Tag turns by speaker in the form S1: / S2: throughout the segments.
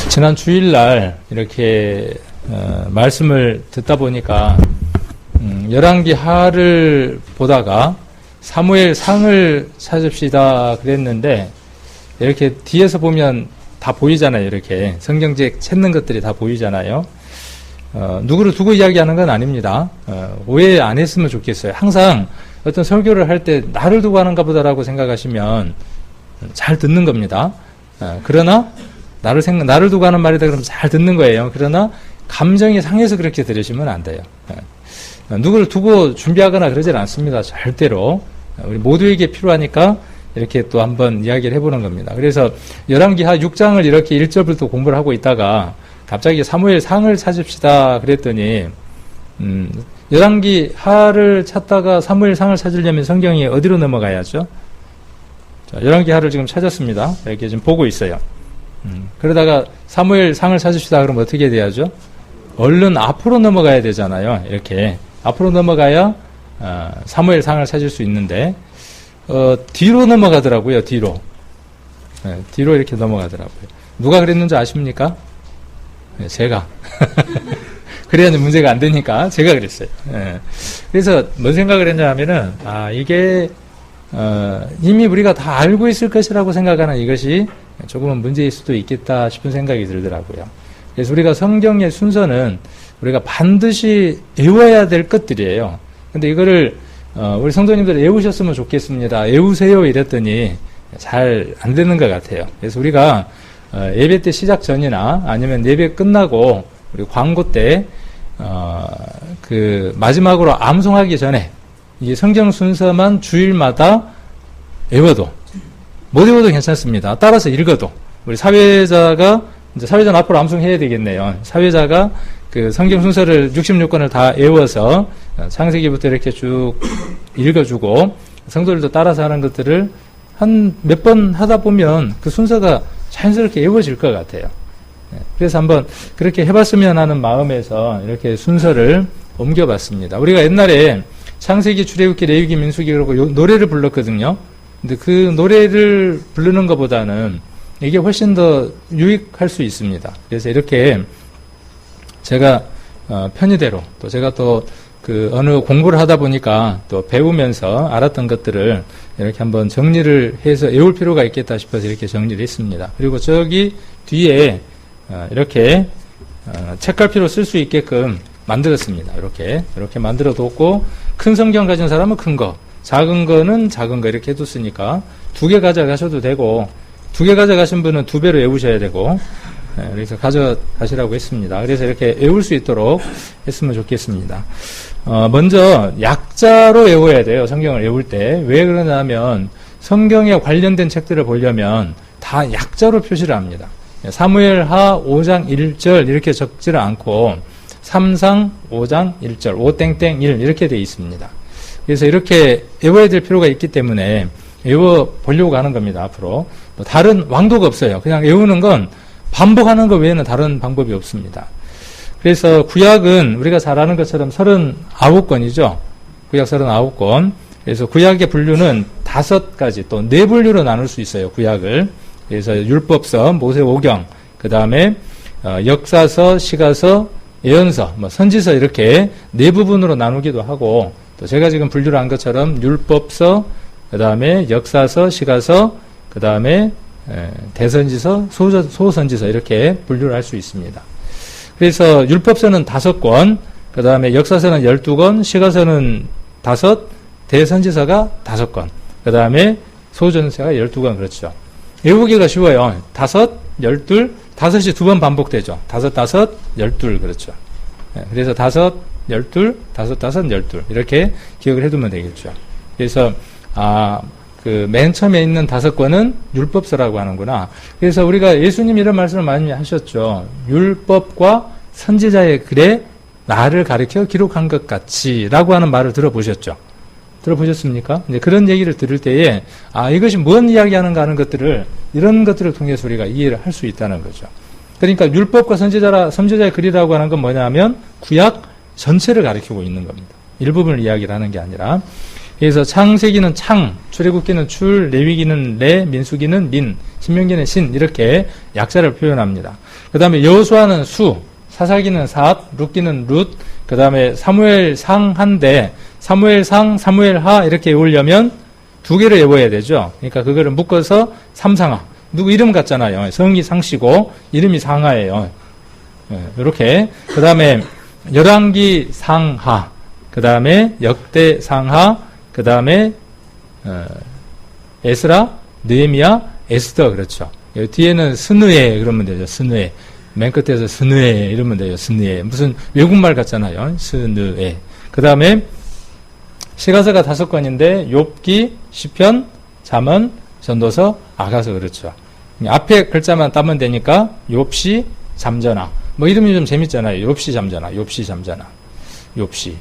S1: 지난 주일날 이렇게 말씀을 듣다 보니까 열왕기 하를 보다가 사무엘 상을 찾읍시다 그랬는데 이렇게 뒤에서 보면 다 보이잖아요. 이렇게 성경책 찾는 것들이 다 보이잖아요. 누구를 두고 이야기하는 건 아닙니다. 오해 안 했으면 좋겠어요. 항상 어떤 설교를 할 때 나를 두고 하는가 보다라고 생각하시면 잘 듣는 겁니다. 그러나 나를 두고 하는 말이다 그러면 잘 듣는 거예요. 그러나 감정이 상해서 그렇게 들으시면 안 돼요. 누구를 두고 준비하거나 그러질 않습니다. 절대로. 우리 모두에게 필요하니까 이렇게 또 한번 이야기를 해보는 겁니다. 그래서 열왕기하 6장을 이렇게 1절부터 공부를 하고 있다가 갑자기 사무엘 상을 찾읍시다 그랬더니 열왕기하를 찾다가 사무엘 상을 찾으려면 성경이 어디로 넘어가야죠? 자, 열왕기하를 지금 찾았습니다. 이렇게 지금 보고 있어요. 그러다가 사무엘 상을 찾읍시다 그러면 어떻게 돼야죠? 얼른 앞으로 넘어가야 되잖아요. 이렇게 앞으로 넘어가야 사무엘 상을 찾을 수 있는데 뒤로 넘어가더라고요. 뒤로 이렇게 넘어가더라고요. 누가 그랬는지 아십니까? 네, 제가. 그래야 문제가 안 되니까 제가 그랬어요. 그래서 뭔 생각을 했냐 하면은 이게 이미 우리가 다 알고 있을 것이라고 생각하는 이것이 조금은 문제일 수도 있겠다 싶은 생각이 들더라고요. 그래서 우리가 성경의 순서는 우리가 반드시 외워야 될 것들이에요. 근데 이거를 우리 성도님들 외우셨으면 좋겠습니다. 외우세요 이랬더니 잘 안 되는 것 같아요. 그래서 우리가 예배 때 시작 전이나 아니면 예배 끝나고 우리 광고 때 그 마지막으로 암송하기 전에 이 성경 순서만 주일마다 외워도 못 외워도 괜찮습니다. 따라서 읽어도 우리 사회자가 이제 사회자는 앞으로 암송해야 되겠네요. 사회자가 그 성경 순서를 66권을 다 외워서 창세기부터 이렇게 쭉 읽어주고 성도들도 따라서 하는 것들을 한 몇 번 하다 보면 그 순서가 자연스럽게 외워질 것 같아요. 그래서 한번 그렇게 해봤으면 하는 마음에서 이렇게 순서를 옮겨봤습니다. 우리가 옛날에 창세기, 출애굽기, 레위기, 민수기 그러고 노래를 불렀거든요. 근데 그 노래를 부르는 것보다는 이게 훨씬 더 유익할 수 있습니다. 그래서 이렇게 제가 편의대로 또 제가 또 그 어느 공부를 하다 보니까 또 배우면서 알았던 것들을 이렇게 한번 정리를 해서 외울 필요가 있겠다 싶어서 이렇게 정리를 했습니다. 그리고 저기 뒤에 이렇게 책갈피로 쓸 수 있게끔 만들었습니다. 이렇게 만들어 뒀고 큰 성경 가진 사람은 큰 거, 작은 거는 작은 거 이렇게 해뒀으니까 2개 가져가셔도 되고 2개 가져가신 분은 2배로 외우셔야 되고 그래서 가져가시라고 했습니다. 그래서 이렇게 외울 수 있도록 했으면 좋겠습니다. 먼저 약자로 외워야 돼요. 성경을 외울 때. 왜 그러냐면 성경에 관련된 책들을 보려면 다 약자로 표시를 합니다. 사무엘하 5장 1절 이렇게 적지를 않고 3상 5장 1절 5땡땡1 이렇게 되어 있습니다. 그래서 이렇게 외워야 될 필요가 있기 때문에 외워보려고 하는 겁니다. 앞으로 뭐 다른 왕도가 없어요. 그냥 외우는 건 반복하는 것 외에는 다른 방법이 없습니다. 그래서 구약은 우리가 잘 아는 것처럼 39권이죠. 구약 39권. 그래서 구약의 분류는 5가지 또 4분류로 나눌 수 있어요. 구약을. 그래서 율법서, 모세오경, 그 다음에 역사서, 시가서, 예언서, 선지서 이렇게 4부분으로 나누기도 하고 또 제가 지금 분류를 한 것처럼 율법서, 그 다음에 역사서, 시가서, 그 다음에 대선지서, 소선지서 이렇게 분류를 할 수 있습니다. 그래서 율법서는 5권, 그 다음에 역사서는 12권, 시가서는 5, 대선지서가 5권, 그 다음에 소전서가 12권 그렇죠. 외우기가 쉬워요. 5, 12, 5이 2번 반복되죠. 5, 12 그렇죠. 그래서 5, 12, 5, 12 이렇게 기억을 해두면 되겠죠. 그래서 그 맨 처음에 있는 5권은 율법서라고 하는구나. 그래서 우리가 예수님 이런 말씀을 많이 하셨죠. 율법과 선지자의 글에 나를 가리켜 기록한 것 같이라고 하는 말을 들어보셨죠. 들어보셨습니까? 이제 그런 얘기를 들을 때에 이것이 뭔 이야기하는가 하는 것들을 이런 것들을 통해서 우리가 이해를 할 수 있다는 거죠. 그러니까 율법과 선지자의 글이라고 하는 건 뭐냐면 구약 전체를 가리키고 있는 겁니다. 일부분을 이야기를 하는 게 아니라. 그래서 창세기는 창, 출애굽기는 출, 레위기는 레, 민수기는 민, 신명기는 신 이렇게 약자를 표현합니다. 그 다음에 여호수아는 수, 사사기는 삿, 룻기는 룻, 그 다음에 사무엘상 한데 사무엘상, 사무엘하 이렇게 외우려면 두 개를 외워야 되죠. 그러니까 그거를 묶어서 삼상하. 누구 이름 같잖아요. 성이 상시고 이름이 상하예요. 이렇게. 그 다음에 열왕기 상하, 그 다음에 역대 상하, 그 다음에 에스라, 느헤미야, 에스더 그렇죠. 뒤에는 스느에 그러면 되죠. 스느에. 맨 끝에서 스느에 이러면 돼요. 스느에. 무슨 외국말 같잖아요. 스느에. 그 다음에 시가서가 5권인데 욥기, 시편, 잠언, 전도서, 아가서 그렇죠. 앞에 글자만 따면 되니까 욥시, 잠전하. 뭐 이름이 좀 재밌잖아요. 욥시, 잠전하. 욥시, 잠전하. 욥시.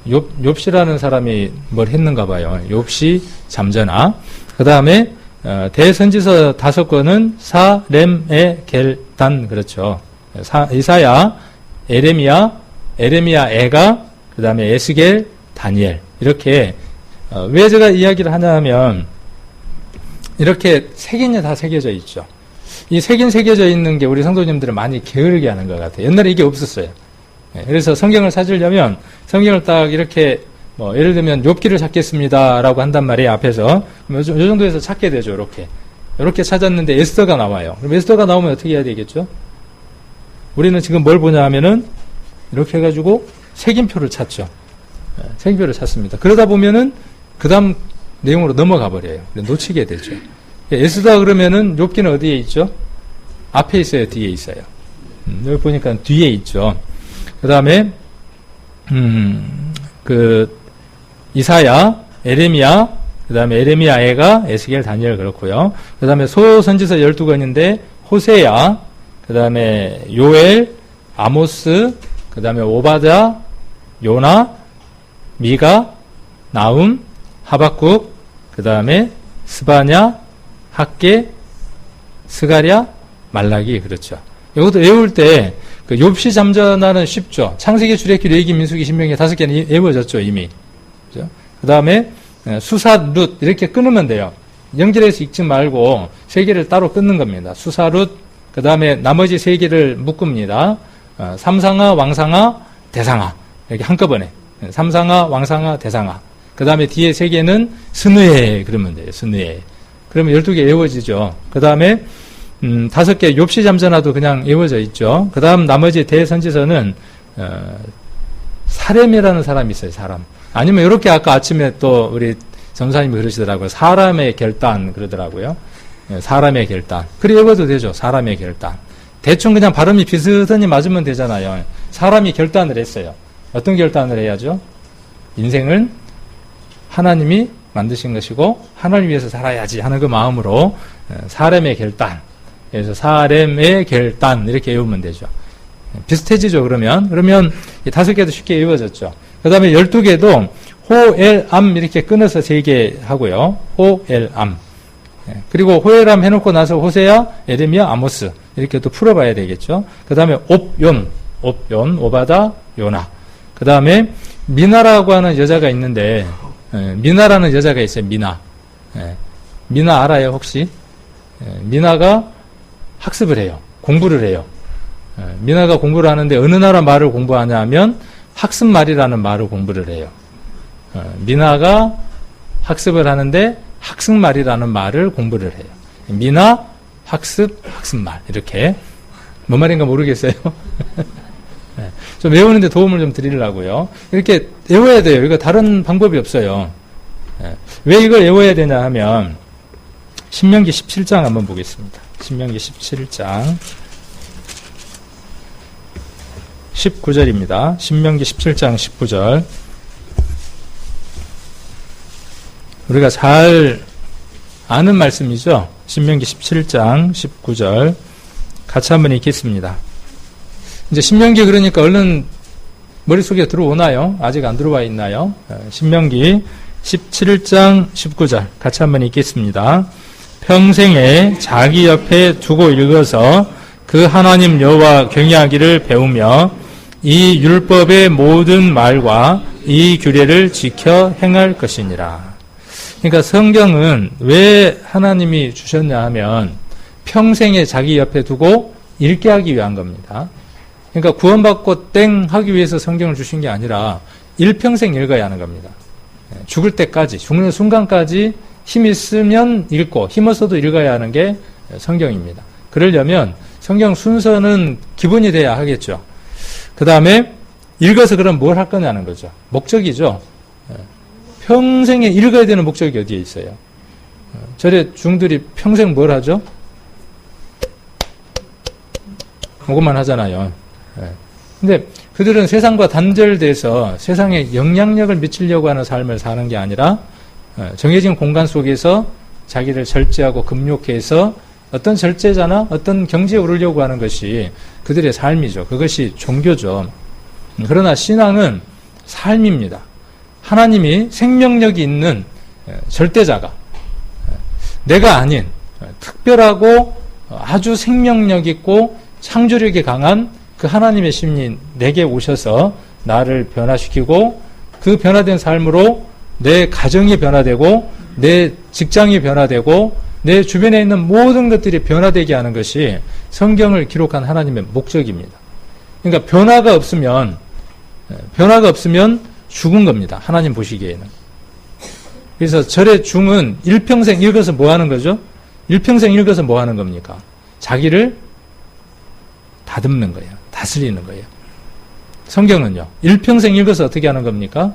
S1: 욥시라는 사람이 뭘 했는가 봐요. 욥시, 잠전하. 그 다음에 대선지서 5권은 사렘의 겔단 그렇죠. 이사야, 에레미야, 에가, 그 다음에 에스겔, 다니엘 이렇게 왜 제가 이야기를 하냐면 이렇게 색인이 다 새겨져 있죠. 이 색인 새겨져 있는 게 우리 성도님들을 많이 게으르게 하는 것 같아요. 옛날에 이게 없었어요. 그래서 성경을 찾으려면 성경을 딱 이렇게 뭐 예를 들면 욥기를 찾겠습니다라고 한단 말이에요. 앞에서 요 정도에서 찾게 되죠. 이렇게 찾았는데 에스더가 나와요. 그럼 에스더가 나오면 어떻게 해야 되겠죠? 우리는 지금 뭘 보냐 하면은 이렇게 해가지고 색인표를 찾죠. 색인표를 찾습니다. 그러다 보면은 그 다음 내용으로 넘어가 버려요. 놓치게 되죠. 에스더 그러면은 욥기는 어디에 있죠? 앞에 있어요? 뒤에 있어요? 여기 보니까 뒤에 있죠. 그 다음에 이사야, 에레미야, 그 다음에 에레미야에가, 에스겔, 다니엘 그렇고요. 그 다음에 소선지서 12권인데 호세야, 그 다음에 요엘, 아모스, 그 다음에 오바자, 요나, 미가, 나움, 하박국, 그 다음에 스바냐, 학계, 스가랴, 말라기 그렇죠. 이것도 외울 때 그 욥시 잠전하는 쉽죠. 창세기, 출애굽기, 레위기, 민수기, 신명기 5개는 외워졌죠 이미. 그렇죠? 그 다음에 수사, 룻 이렇게 끊으면 돼요. 연결해서 읽지 말고 3개를 따로 끊는 겁니다. 수사, 룻, 그 다음에 나머지 3개를 묶습니다. 삼상하, 왕상하, 대상하 이렇게 한꺼번에 삼상하, 왕상하, 대상하. 그 다음에 뒤에 3개는 스느에 그러면 돼요. 스느에. 그러면 12개 외워지죠. 그 다음에 5개 욥시 잠전하도 그냥 외워져 있죠. 그 다음 나머지 대선지서는 사렘이라는 사람이 있어요. 사람. 아니면 이렇게 아까 아침에 또 우리 전사님이 그러시더라고요. 사람의 결단 그러더라고요. 사람의 결단. 그래 외워도 되죠. 사람의 결단. 대충 그냥 발음이 비슷하니 맞으면 되잖아요. 사람이 결단을 했어요. 어떤 결단을 해야죠? 인생은 하나님이 만드신 것이고 하나님 위해서 살아야지 하는 그 마음으로 사람의 결단. 그래서 사렘의 결단 이렇게 외우면 되죠. 비슷해지죠. 그러면 5개도 쉽게 외워졌죠. 그 다음에 12개도 호엘암 이렇게 끊어서 3개 하고요. 호엘암. 그리고 호엘암 해놓고 나서 호세야, 에레미야, 아모스 이렇게 또 풀어봐야 되겠죠. 그 다음에 옵yon, 오바다, 요나. 그 다음에 미나라고 하는 여자가 있는데 미나라는 여자가 있어요. 미나 알아요 혹시? 미나가 학습을 해요. 공부를 해요. 미나가 공부를 하는데 어느 나라 말을 공부하냐 하면 학습말이라는 말을 공부를 해요. 미나가 학습을 하는데 학습말이라는 말을 공부를 해요. 미나, 학습말 이렇게. 뭔 말인가 모르겠어요. 좀 외우는데 도움을 좀 드리려고요. 이렇게 외워야 돼요. 이거 다른 방법이 없어요. 왜 이걸 외워야 되냐 하면 신명기 17장 한번 보겠습니다. 신명기 17장 19절입니다. 신명기 17장 19절. 우리가 잘 아는 말씀이죠. 신명기 17장 19절. 같이 한번 읽겠습니다. 이제 신명기 그러니까 얼른 머릿속에 들어오나요? 아직 안 들어와 있나요? 신명기 17장 19절. 같이 한번 읽겠습니다. 평생에 자기 옆에 두고 읽어서 그 하나님 여호와 경외하기를 배우며 이 율법의 모든 말과 이 규례를 지켜 행할 것이니라. 그러니까 성경은 왜 하나님이 주셨냐 하면 평생에 자기 옆에 두고 읽게 하기 위한 겁니다. 그러니까 구원받고 땡 하기 위해서 성경을 주신 게 아니라 일평생 읽어야 하는 겁니다. 죽을 때까지, 죽는 순간까지 힘 있으면 읽고 힘 없어도 읽어야 하는 게 성경입니다. 그러려면 성경 순서는 기본이 돼야 하겠죠. 그 다음에 읽어서 그럼 뭘 할 거냐는 거죠. 목적이죠. 평생에 읽어야 되는 목적이 어디에 있어요? 절에 중들이 평생 뭘 하죠? 그것만 하잖아요. 근데 그들은 세상과 단절돼서 세상에 영향력을 미치려고 하는 삶을 사는 게 아니라 정해진 공간 속에서 자기를 절제하고 금욕해서 어떤 절제자나 어떤 경지에 오르려고 하는 것이 그들의 삶이죠. 그것이 종교죠. 그러나 신앙은 삶입니다. 하나님이 생명력이 있는 절대자가 내가 아닌 특별하고 아주 생명력 있고 창조력이 강한 그 하나님의 신이 내게 오셔서 나를 변화시키고 그 변화된 삶으로 내 가정이 변화되고 내 직장이 변화되고 내 주변에 있는 모든 것들이 변화되게 하는 것이 성경을 기록한 하나님의 목적입니다. 그러니까 변화가 없으면 죽은 겁니다. 하나님 보시기에는. 그래서 절의 중은 일평생 읽어서 뭐 하는 거죠? 일평생 읽어서 뭐 하는 겁니까? 자기를 다듬는 거예요. 다스리는 거예요. 성경은요. 일평생 읽어서 어떻게 하는 겁니까?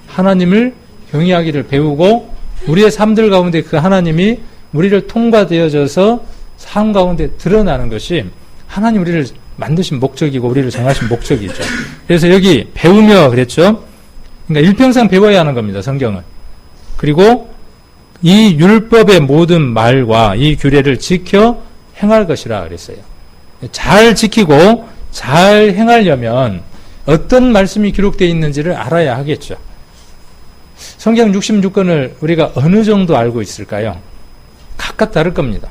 S1: 하나님을 경외하기를 배우고 우리의 삶들 가운데 그 하나님이 우리를 통과되어져서 삶 가운데 드러나는 것이 하나님 우리를 만드신 목적이고 우리를 정하신 목적이죠. 그래서 여기 배우며 그랬죠. 그러니까 일평생 배워야 하는 겁니다. 성경은. 그리고 이 율법의 모든 말과 이 규례를 지켜 행할 것이라 그랬어요. 잘 지키고 잘 행하려면 어떤 말씀이 기록되어 있는지를 알아야 하겠죠. 성경 66권을 우리가 어느 정도 알고 있을까요? 각각 다를 겁니다.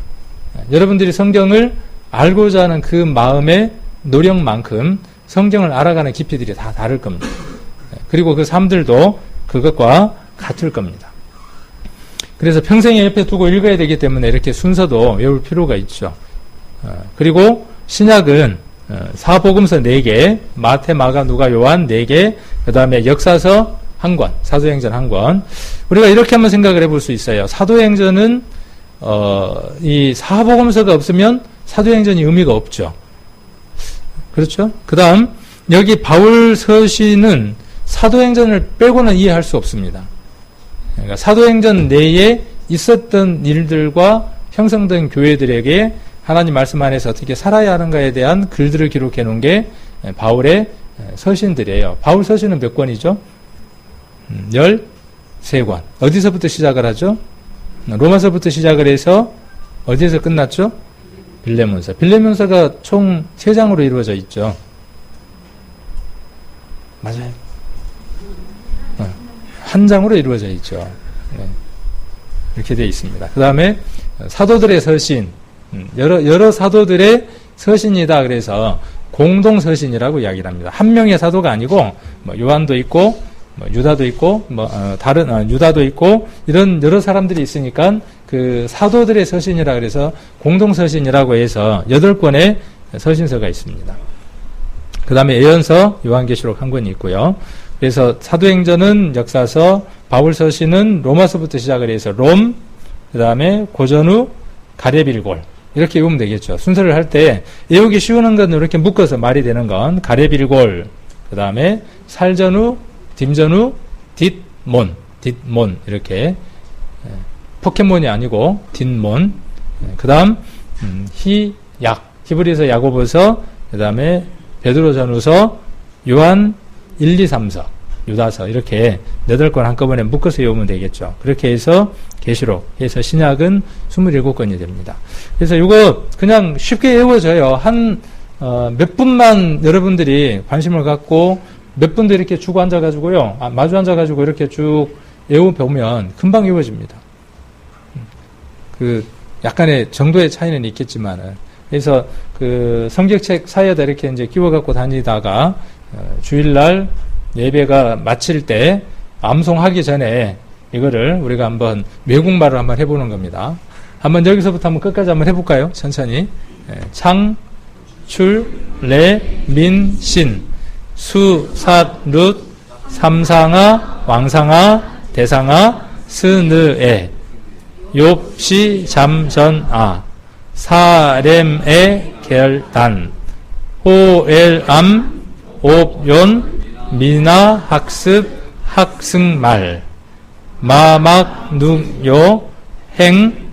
S1: 여러분들이 성경을 알고자 하는 그 마음의 노력만큼 성경을 알아가는 깊이들이 다 다를 겁니다. 그리고 그 삶들도 그것과 같을 겁니다. 그래서 평생에 옆에 두고 읽어야 되기 때문에 이렇게 순서도 외울 필요가 있죠. 그리고 신약은 사복음서 4개, 마태, 마가, 누가, 요한 4개, 그 다음에 역사서 1권, 사도행전 1권. 우리가 이렇게 한번 생각을 해볼 수 있어요. 사도행전은 이 사복음서가 없으면 사도행전이 의미가 없죠. 그렇죠? 그 다음 여기 바울 서신은 사도행전을 빼고는 이해할 수 없습니다. 그러니까 사도행전 내에 있었던 일들과 형성된 교회들에게 하나님 말씀 안에서 어떻게 살아야 하는가에 대한 글들을 기록해 놓은 게 바울의 서신들이에요. 바울 서신은 몇 권이죠? 13권. 어디서부터 시작을 하죠? 로마서부터 시작을 해서 어디에서 끝났죠? 빌레몬서. 빌레몬서가 총 3장으로 이루어져 있죠. 맞아요. 한 장으로 이루어져 있죠. 네. 이렇게 되어 있습니다. 그 다음에 사도들의 서신, 여러 사도들의 서신이다. 그래서 공동 서신이라고 이야기를 합니다. 한 명의 사도가 아니고 요한도 있고 유다도 있고 유다도 있고 이런 여러 사람들이 있으니까 그 사도들의 서신이라 그래서 공동 서신이라고 해서 8권의 서신서가 있습니다. 그 다음에 예언서, 요한계시록 1권이 있고요. 그래서 사도행전은 역사서, 바울 서신은 로마서부터 시작을 해서 롬, 그 다음에 고전후, 가레빌골 이렇게 외우면 되겠죠. 순서를 할 때 외우기 쉬운 건 이렇게 묶어서 말이 되는 건 가레빌골, 그 다음에 살전후, 딤전후, 뒷몬 이렇게 포켓몬이 아니고 뒷몬. 그 다음 히브리서, 야고보서, 그 다음에 베드로전후서, 요한 1, 2, 3서, 유다서 이렇게 8권 한꺼번에 묶어서 외우면 되겠죠. 그렇게 해서 계시록 해서 신약은 27권이 됩니다. 그래서 이거 그냥 쉽게 외워져요. 몇 분만 여러분들이 관심을 갖고 몇 분도 이렇게 주고 앉아가지고요. 마주 앉아가지고 이렇게 쭉 외워보면 금방 외워집니다. 그 약간의 정도의 차이는 있겠지만은. 그래서 그 성경책 사이에다 이렇게 이제 끼워갖고 다니다가 주일날 예배가 마칠 때 암송하기 전에 이거를 우리가 한번 외국말을 한번 해보는 겁니다. 한번 여기서부터 한번 끝까지 한번 해볼까요? 천천히. 창, 출, 레, 민, 신, 수, 삿, 룻, 삼상아, 왕상아, 대상아, 스느에, 욥시, 잠전아, 사렘에, 결단, 호엘암, 옵yon, 미나, 학습, 학승말, 마막, 눅요, 행,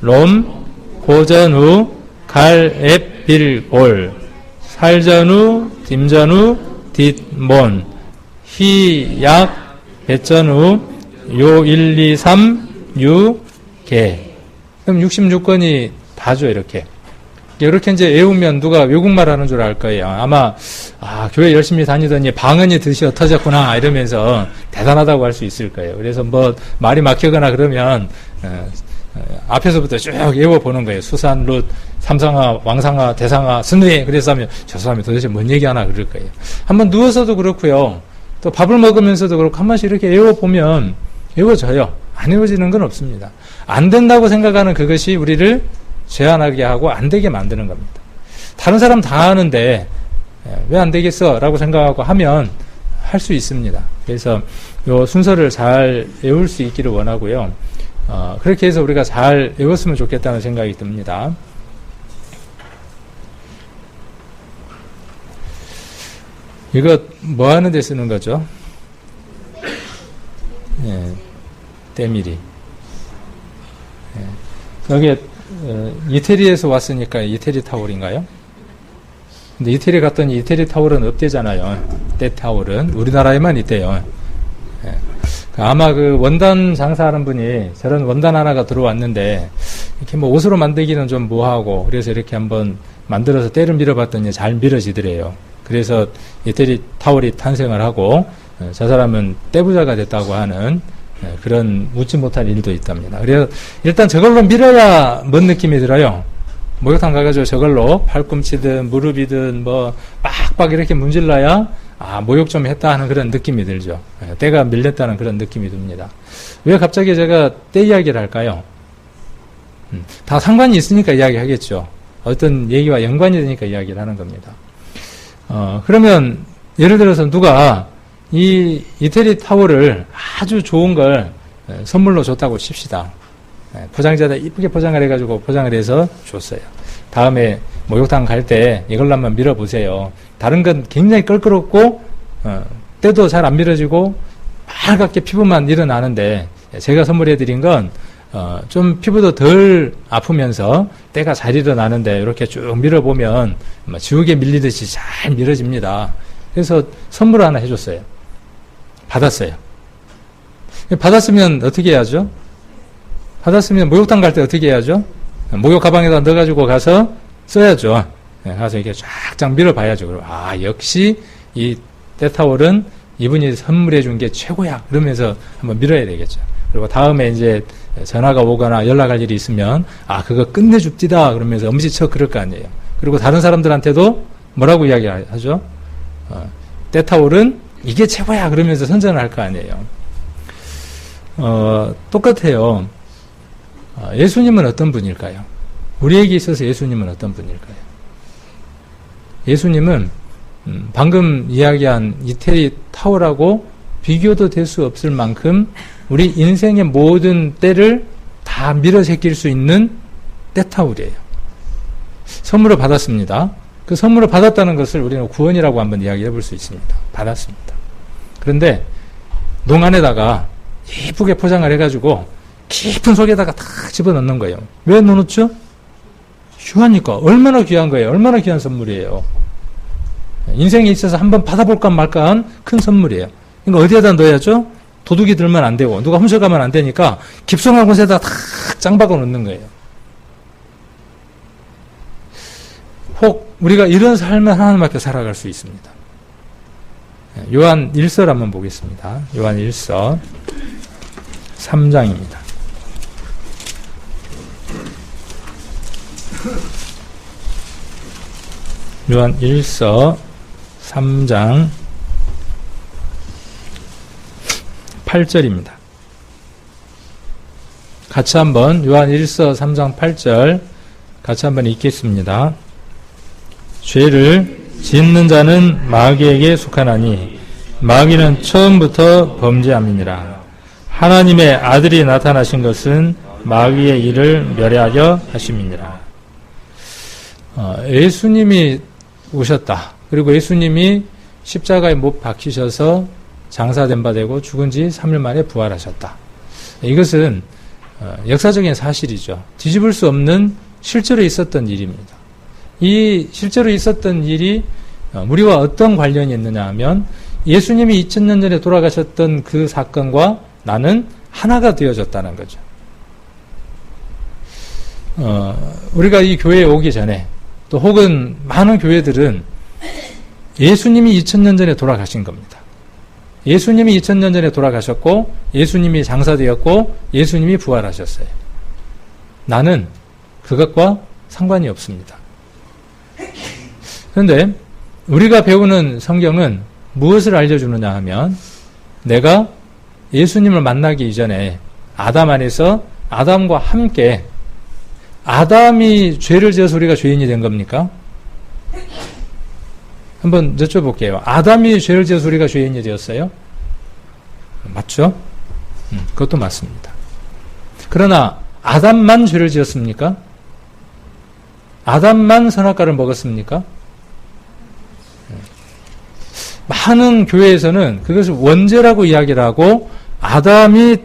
S1: 롬, 고전후, 갈앱, 빌골, 살전후, 딤전후, 뒷몬, 희약, 배전후, 요 1, 2, 3, 유, 개. 그럼 66권이 다죠, 이렇게. 이렇게 이제 외우면 누가 외국말 하는 줄 알 거예요. 아마, 교회 열심히 다니더니 방언이 듯이 흩어졌구나, 이러면서 대단하다고 할 수 있을 거예요. 그래서 뭐, 말이 막히거나 그러면, 앞에서부터 쭉 외워보는 거예요. 수산, 룻, 삼상아, 왕상아, 대상아, 스누에. 그래서 하면, 저 사람이 도대체 뭔 얘기하나 그럴 거예요. 한번 누워서도 그렇고요. 또 밥을 먹으면서도 그렇고, 한 번씩 이렇게 외워보면, 외워져요. 안 외워지는 건 없습니다. 안 된다고 생각하는 그것이 우리를 제한하게 하고 안 되게 만드는 겁니다. 다른 사람 다 하는데 왜 안 되겠어? 라고 생각하고 하면 할 수 있습니다. 그래서 요 순서를 잘 외울 수 있기를 원하고요. 그렇게 해서 우리가 잘 외웠으면 좋겠다는 생각이 듭니다. 이거 뭐 하는 데 쓰는 거죠? 때밀이. 여기에 이태리에서 왔으니까 이태리 타월인가요? 근데 이태리 갔더니 이태리 타월은 없대잖아요. 때 타월은 우리나라에만 있대요. 아마 그 원단 장사하는 분이 저런 원단 하나가 들어왔는데 이렇게 뭐 옷으로 만들기는 좀 뭐하고 그래서 이렇게 한번 만들어서 때를 밀어봤더니 잘 밀어지더래요. 그래서 이태리 타월이 탄생을 하고 저 사람은 떼부자가 됐다고 하는 그런 웃지 못할 일도 있답니다. 그래서 일단 저걸로 밀어야 뭔 느낌이 들어요? 목욕탕 가가지고 저걸로 팔꿈치든 무릎이든 뭐 빡빡 이렇게 문질러야 목욕 좀 했다 하는 그런 느낌이 들죠. 때가 밀렸다는 그런 느낌이 듭니다. 왜 갑자기 제가 때 이야기를 할까요? 다 상관이 있으니까 이야기하겠죠. 어떤 얘기와 연관이 되니까 이야기를 하는 겁니다. 그러면 예를 들어서 누가 이 이태리 타월을 아주 좋은 걸 선물로 줬다고 칩시다. 포장지에다 이쁘게 포장을 해가지고 포장을 해서 줬어요. 다음에 목욕탕 갈 때 이걸로 한번 밀어보세요. 다른 건 굉장히 껄끄럽고 때도 잘 안 밀어지고 빨갛게 피부만 일어나는데 제가 선물해드린 건 좀 피부도 덜 아프면서 때가 잘 일어나는데 이렇게 쭉 밀어보면 지우개 밀리듯이 잘 밀어집니다. 그래서 선물을 하나 해줬어요. 받았어요. 받았으면 어떻게 해야죠? 받았으면 목욕탕 갈 때 어떻게 해야죠? 목욕 가방에다 넣어가지고 가서 써야죠. 가서 이렇게 쫙쫙 밀어봐야죠. 그리고 역시 이 때타월은 이분이 선물해 준 게 최고야. 그러면서 한번 밀어야 되겠죠. 그리고 다음에 이제 전화가 오거나 연락할 일이 있으면 그거 끝내줍디다. 그러면서 엄지척 그럴 거 아니에요. 그리고 다른 사람들한테도 뭐라고 이야기하죠? 때타월은 이게 최고야. 그러면서 선전을 할 거 아니에요. 똑같아요. 예수님은 어떤 분일까요? 우리에게 있어서 예수님은 어떤 분일까요? 예수님은 방금 이야기한 이태리 타월하고 비교도 될 수 없을 만큼 우리 인생의 모든 때를 다 밀어제낄 수 있는 때타월이에요. 선물을 받았습니다. 그 선물을 받았다는 것을 우리는 구원이라고 한번 이야기해 볼 수 있습니다. 받았습니다. 그런데 농안에다가 예쁘게 포장을 해가지고 깊은 속에다가 탁 집어넣는 거예요. 왜 넣어놓죠? 귀하니까. 얼마나 귀한 거예요. 얼마나 귀한 선물이에요. 인생에 있어서 한번 받아볼까 말까한 큰 선물이에요. 그러니까 어디에다 넣어야죠? 도둑이 들면 안 되고 누가 훔쳐가면 안 되니까 깊숙한 곳에다 탁 짱박아 놓는 거예요. 혹 우리가 이런 삶을 하나님께 살아갈 수 있습니다. 요한 1서 한번 보겠습니다. 요한 1서 3장입니다. 요한 1서 3장 8절입니다. 같이 한번 요한 1서 3장 8절 같이 한번 읽겠습니다. 죄를 짓는 자는 마귀에게 속하나니 마귀는 처음부터 범죄함이니라. 하나님의 아들이 나타나신 것은 마귀의 일을 멸하려 하심이니라. 예수님이 오셨다. 그리고 예수님이 십자가에 못 박히셔서 장사된 바 되고 죽은 지 3일 만에 부활하셨다. 이것은 역사적인 사실이죠. 뒤집을 수 없는 실제로 있었던 일입니다. 이 실제로 있었던 일이 우리와 어떤 관련이 있느냐 하면 예수님이 2000년 전에 돌아가셨던 그 사건과 나는 하나가 되어졌다는 거죠. 우리가 이 교회에 오기 전에 또 혹은 많은 교회들은 예수님이 2000년 전에 돌아가신 겁니다. 예수님이 2000년 전에 돌아가셨고 예수님이 장사되었고 예수님이 부활하셨어요. 나는 그것과 상관이 없습니다. 그런데 우리가 배우는 성경은 무엇을 알려주느냐 하면 내가 예수님을 만나기 이전에 아담 안에서 아담과 함께 아담이 죄를 지어서 우리가 죄인이 된 겁니까? 한번 여쭤볼게요. 아담이 죄를 지어서 우리가 죄인이 되었어요? 맞죠? 그것도 맞습니다. 그러나 아담만 죄를 지었습니까? 아담만 선악과를 먹었습니까? 많은 교회에서는 그것을 원죄라고 이야기를 하고 아담이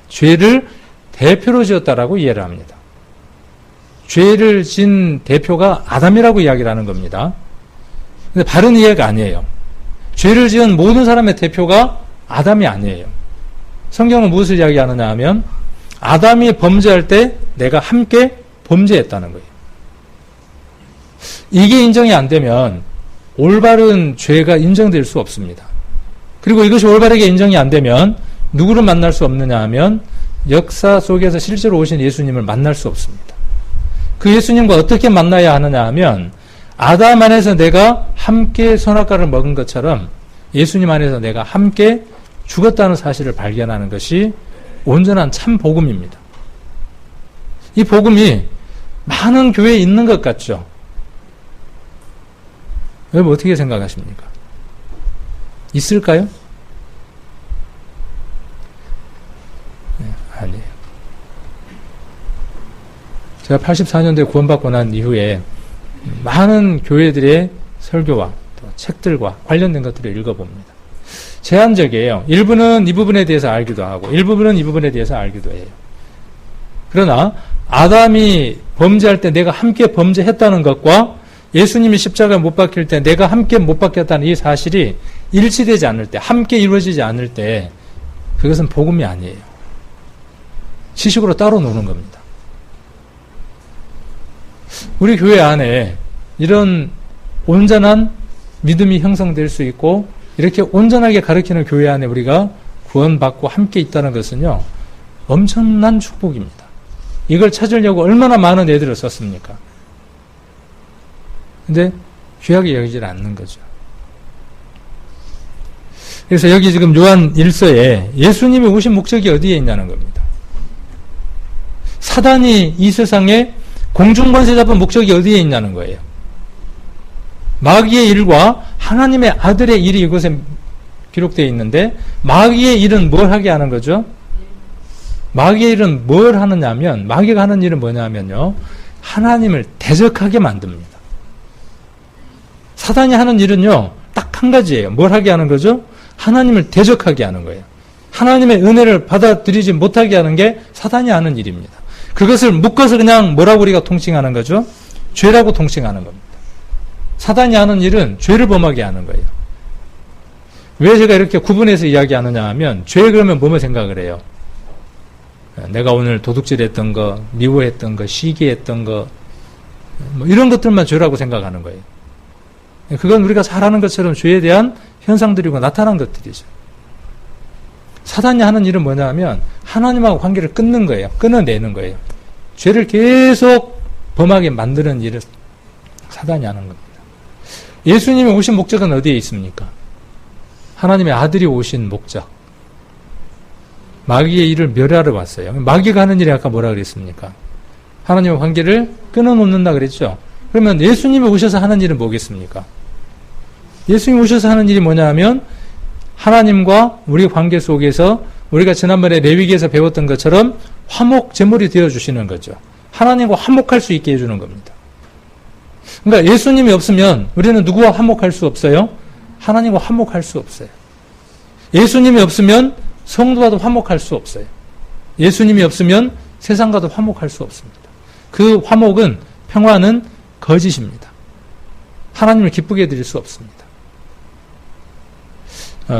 S1: 죄를 대표로 지었다라고 이해를 합니다. 죄를 진 대표가 아담이라고 이야기를 하는 겁니다. 근데 바른 이해가 아니에요. 죄를 지은 모든 사람의 대표가 아담이 아니에요. 성경은 무엇을 이야기하느냐 하면 아담이 범죄할 때 내가 함께 범죄했다는 거예요. 이게 인정이 안 되면 올바른 죄가 인정될 수 없습니다. 그리고 이것이 올바르게 인정이 안 되면 누구를 만날 수 없느냐 하면 역사 속에서 실제로 오신 예수님을 만날 수 없습니다. 그 예수님과 어떻게 만나야 하느냐 하면 아담 안에서 내가 함께 선악과를 먹은 것처럼 예수님 안에서 내가 함께 죽었다는 사실을 발견하는 것이 온전한 참 복음입니다. 이 복음이 많은 교회에 있는 것 같죠? 여러분 어떻게 생각하십니까? 있을까요? 네, 아니에요. 제가 84년도에 구원받고 난 이후에 많은 교회들의 설교와 또 책들과 관련된 것들을 읽어봅니다. 제한적이에요. 일부는 이 부분에 대해서 알기도 하고 일부분은 이 부분에 대해서 알기도 해요. 그러나 아담이 범죄할 때 내가 함께 범죄했다는 것과 예수님이 십자가에 못 박힐 때 내가 함께 못 박혔다는 이 사실이 일치되지 않을 때, 함께 이루어지지 않을 때 그것은 복음이 아니에요. 시식으로 따로 노는 겁니다. 우리 교회 안에 이런 온전한 믿음이 형성될 수 있고 이렇게 온전하게 가르치는 교회 안에 우리가 구원받고 함께 있다는 것은요, 엄청난 축복입니다. 이걸 찾으려고 얼마나 많은 애들을 썼습니까? 근데 귀하게 여기질 않는 거죠. 그래서 여기 지금 요한 1서에 예수님이 오신 목적이 어디에 있냐는 겁니다. 사단이 이 세상에 공중권세 잡은 목적이 어디에 있냐는 거예요. 마귀의 일과 하나님의 아들의 일이 이곳에 기록되어 있는데 마귀의 일은 뭘 하게 하는 거죠? 마귀의 일은 뭘 하느냐면 마귀가 하는 일은 뭐냐면요, 하나님을 대적하게 만듭니다. 사단이 하는 일은요, 딱 한 가지예요. 뭘 하게 하는 거죠? 하나님을 대적하게 하는 거예요. 하나님의 은혜를 받아들이지 못하게 하는 게 사단이 하는 일입니다. 그것을 묶어서 그냥 뭐라고 우리가 통칭하는 거죠? 죄라고 통칭하는 겁니다. 사단이 하는 일은 죄를 범하게 하는 거예요. 왜 제가 이렇게 구분해서 이야기하느냐 하면 죄 그러면 뭐뭐 생각을 해요? 내가 오늘 도둑질했던 거, 미워했던 거, 시기했던 거, 뭐 이런 것들만 죄라고 생각하는 거예요. 그건 우리가 잘 아는 것처럼 죄에 대한 현상들이고 나타난 것들이죠. 사단이 하는 일은 뭐냐 하면 하나님하고 관계를 끊는 거예요. 끊어내는 거예요. 죄를 계속 범하게 만드는 일을 사단이 하는 겁니다. 예수님이 오신 목적은 어디에 있습니까? 하나님의 아들이 오신 목적. 마귀의 일을 멸하러 왔어요. 마귀가 하는 일이 아까 뭐라 그랬습니까? 하나님과 관계를 끊어놓는다 그랬죠. 그러면 예수님이 오셔서 하는 일은 뭐겠습니까? 예수님이 오셔서 하는 일이 뭐냐 하면 하나님과 우리 관계 속에서 우리가 지난번에 레위기에서 배웠던 것처럼 화목 제물이 되어주시는 거죠. 하나님과 화목할 수 있게 해주는 겁니다. 그러니까 예수님이 없으면 우리는 누구와 화목할 수 없어요? 하나님과 화목할 수 없어요. 예수님이 없으면 성도와도 화목할 수 없어요. 예수님이 없으면 세상과도 화목할 수 없습니다. 그 화목은, 평화는 거짓입니다. 하나님을 기쁘게 해드릴 수 없습니다.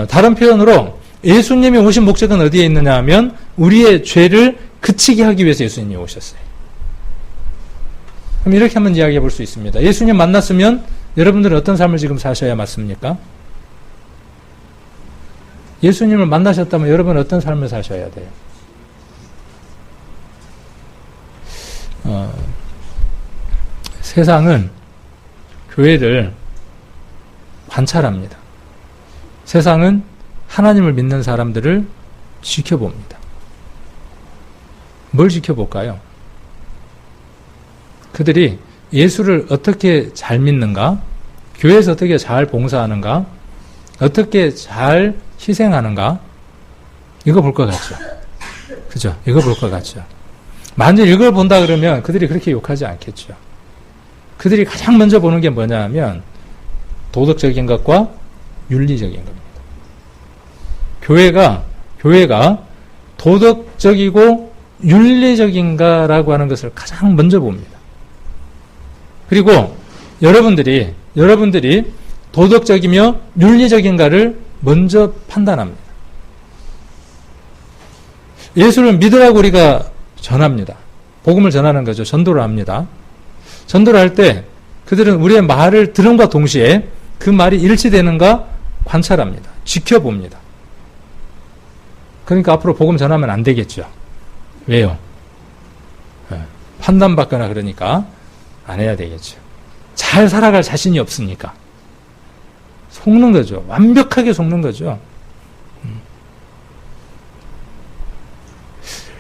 S1: 다른 표현으로 예수님이 오신 목적은 어디에 있느냐 하면 우리의 죄를 그치게 하기 위해서 예수님이 오셨어요. 그럼 이렇게 한번 이야기해 볼 수 있습니다. 예수님 만났으면 여러분들은 어떤 삶을 지금 사셔야 맞습니까? 예수님을 만나셨다면 여러분은 어떤 삶을 사셔야 돼요? 세상은 교회를 관찰합니다. 세상은 하나님을 믿는 사람들을 지켜봅니다. 뭘 지켜볼까요? 그들이 예수를 어떻게 잘 믿는가? 교회에서 어떻게 잘 봉사하는가? 어떻게 잘 희생하는가? 이거 볼 것 같죠? 그죠? 이거 볼 것 같죠? 만약 이걸 본다 그러면 그들이 그렇게 욕하지 않겠죠. 그들이 가장 먼저 보는 게 뭐냐 하면 도덕적인 것과 윤리적인 겁니다. 교회가 도덕적이고 윤리적인가라고 하는 것을 가장 먼저 봅니다. 그리고 여러분들이 도덕적이며 윤리적인가를 먼저 판단합니다. 예수를 믿으라고 우리가 전합니다. 복음을 전하는 거죠. 전도를 합니다. 전도를 할 때 그들은 우리의 말을 들음과 동시에 그 말이 일치되는가 관찰합니다. 지켜봅니다. 그러니까 앞으로 복음 전하면 안 되겠죠. 왜요? 판단받거나 그러니까 안 해야 되겠죠. 잘 살아갈 자신이 없으니까. 속는 거죠. 완벽하게 속는 거죠.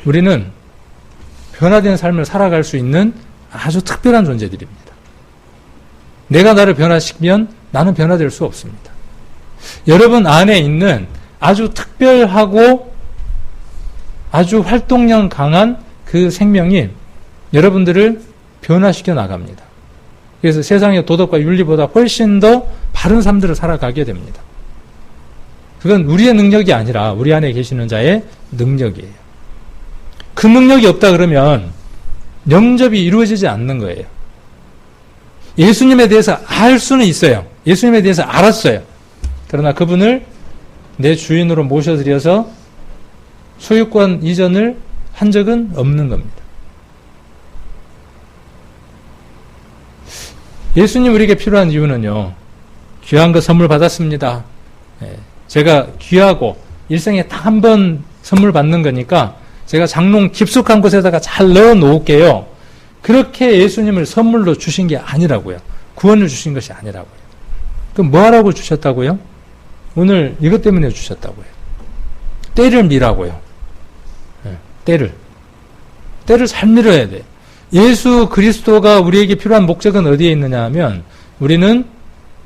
S1: 우리는 변화된 삶을 살아갈 수 있는 아주 특별한 존재들입니다. 내가 나를 변화시키면 나는 변화될 수 없습니다. 여러분 안에 있는 아주 특별하고 아주 활동량 강한 그 생명이 여러분들을 변화시켜 나갑니다. 그래서 세상의 도덕과 윤리보다 훨씬 더 바른 삶들을 살아가게 됩니다. 그건 우리의 능력이 아니라 우리 안에 계시는 자의 능력이에요. 그 능력이 없다 그러면 영접이 이루어지지 않는 거예요. 예수님에 대해서 알 수는 있어요. 예수님에 대해서 알았어요. 그러나 그분을 내 주인으로 모셔드려서 소유권 이전을 한 적은 없는 겁니다. 예수님 우리에게 필요한 이유는요. 귀한 거 선물 받았습니다. 제가 귀하고 일생에 딱 한 번 선물 받는 거니까 제가 장롱 깊숙한 곳에다가 잘 넣어 놓을게요. 그렇게 예수님을 선물로 주신 게 아니라고요. 구원을 주신 것이 아니라고요. 그럼 뭐 하라고 주셨다고요? 오늘 이것 때문에 주셨다고요. 때를 미라고요. 때를 잘 밀어야 돼. 예수 그리스도가 우리에게 필요한 목적은 어디에 있느냐 하면 우리는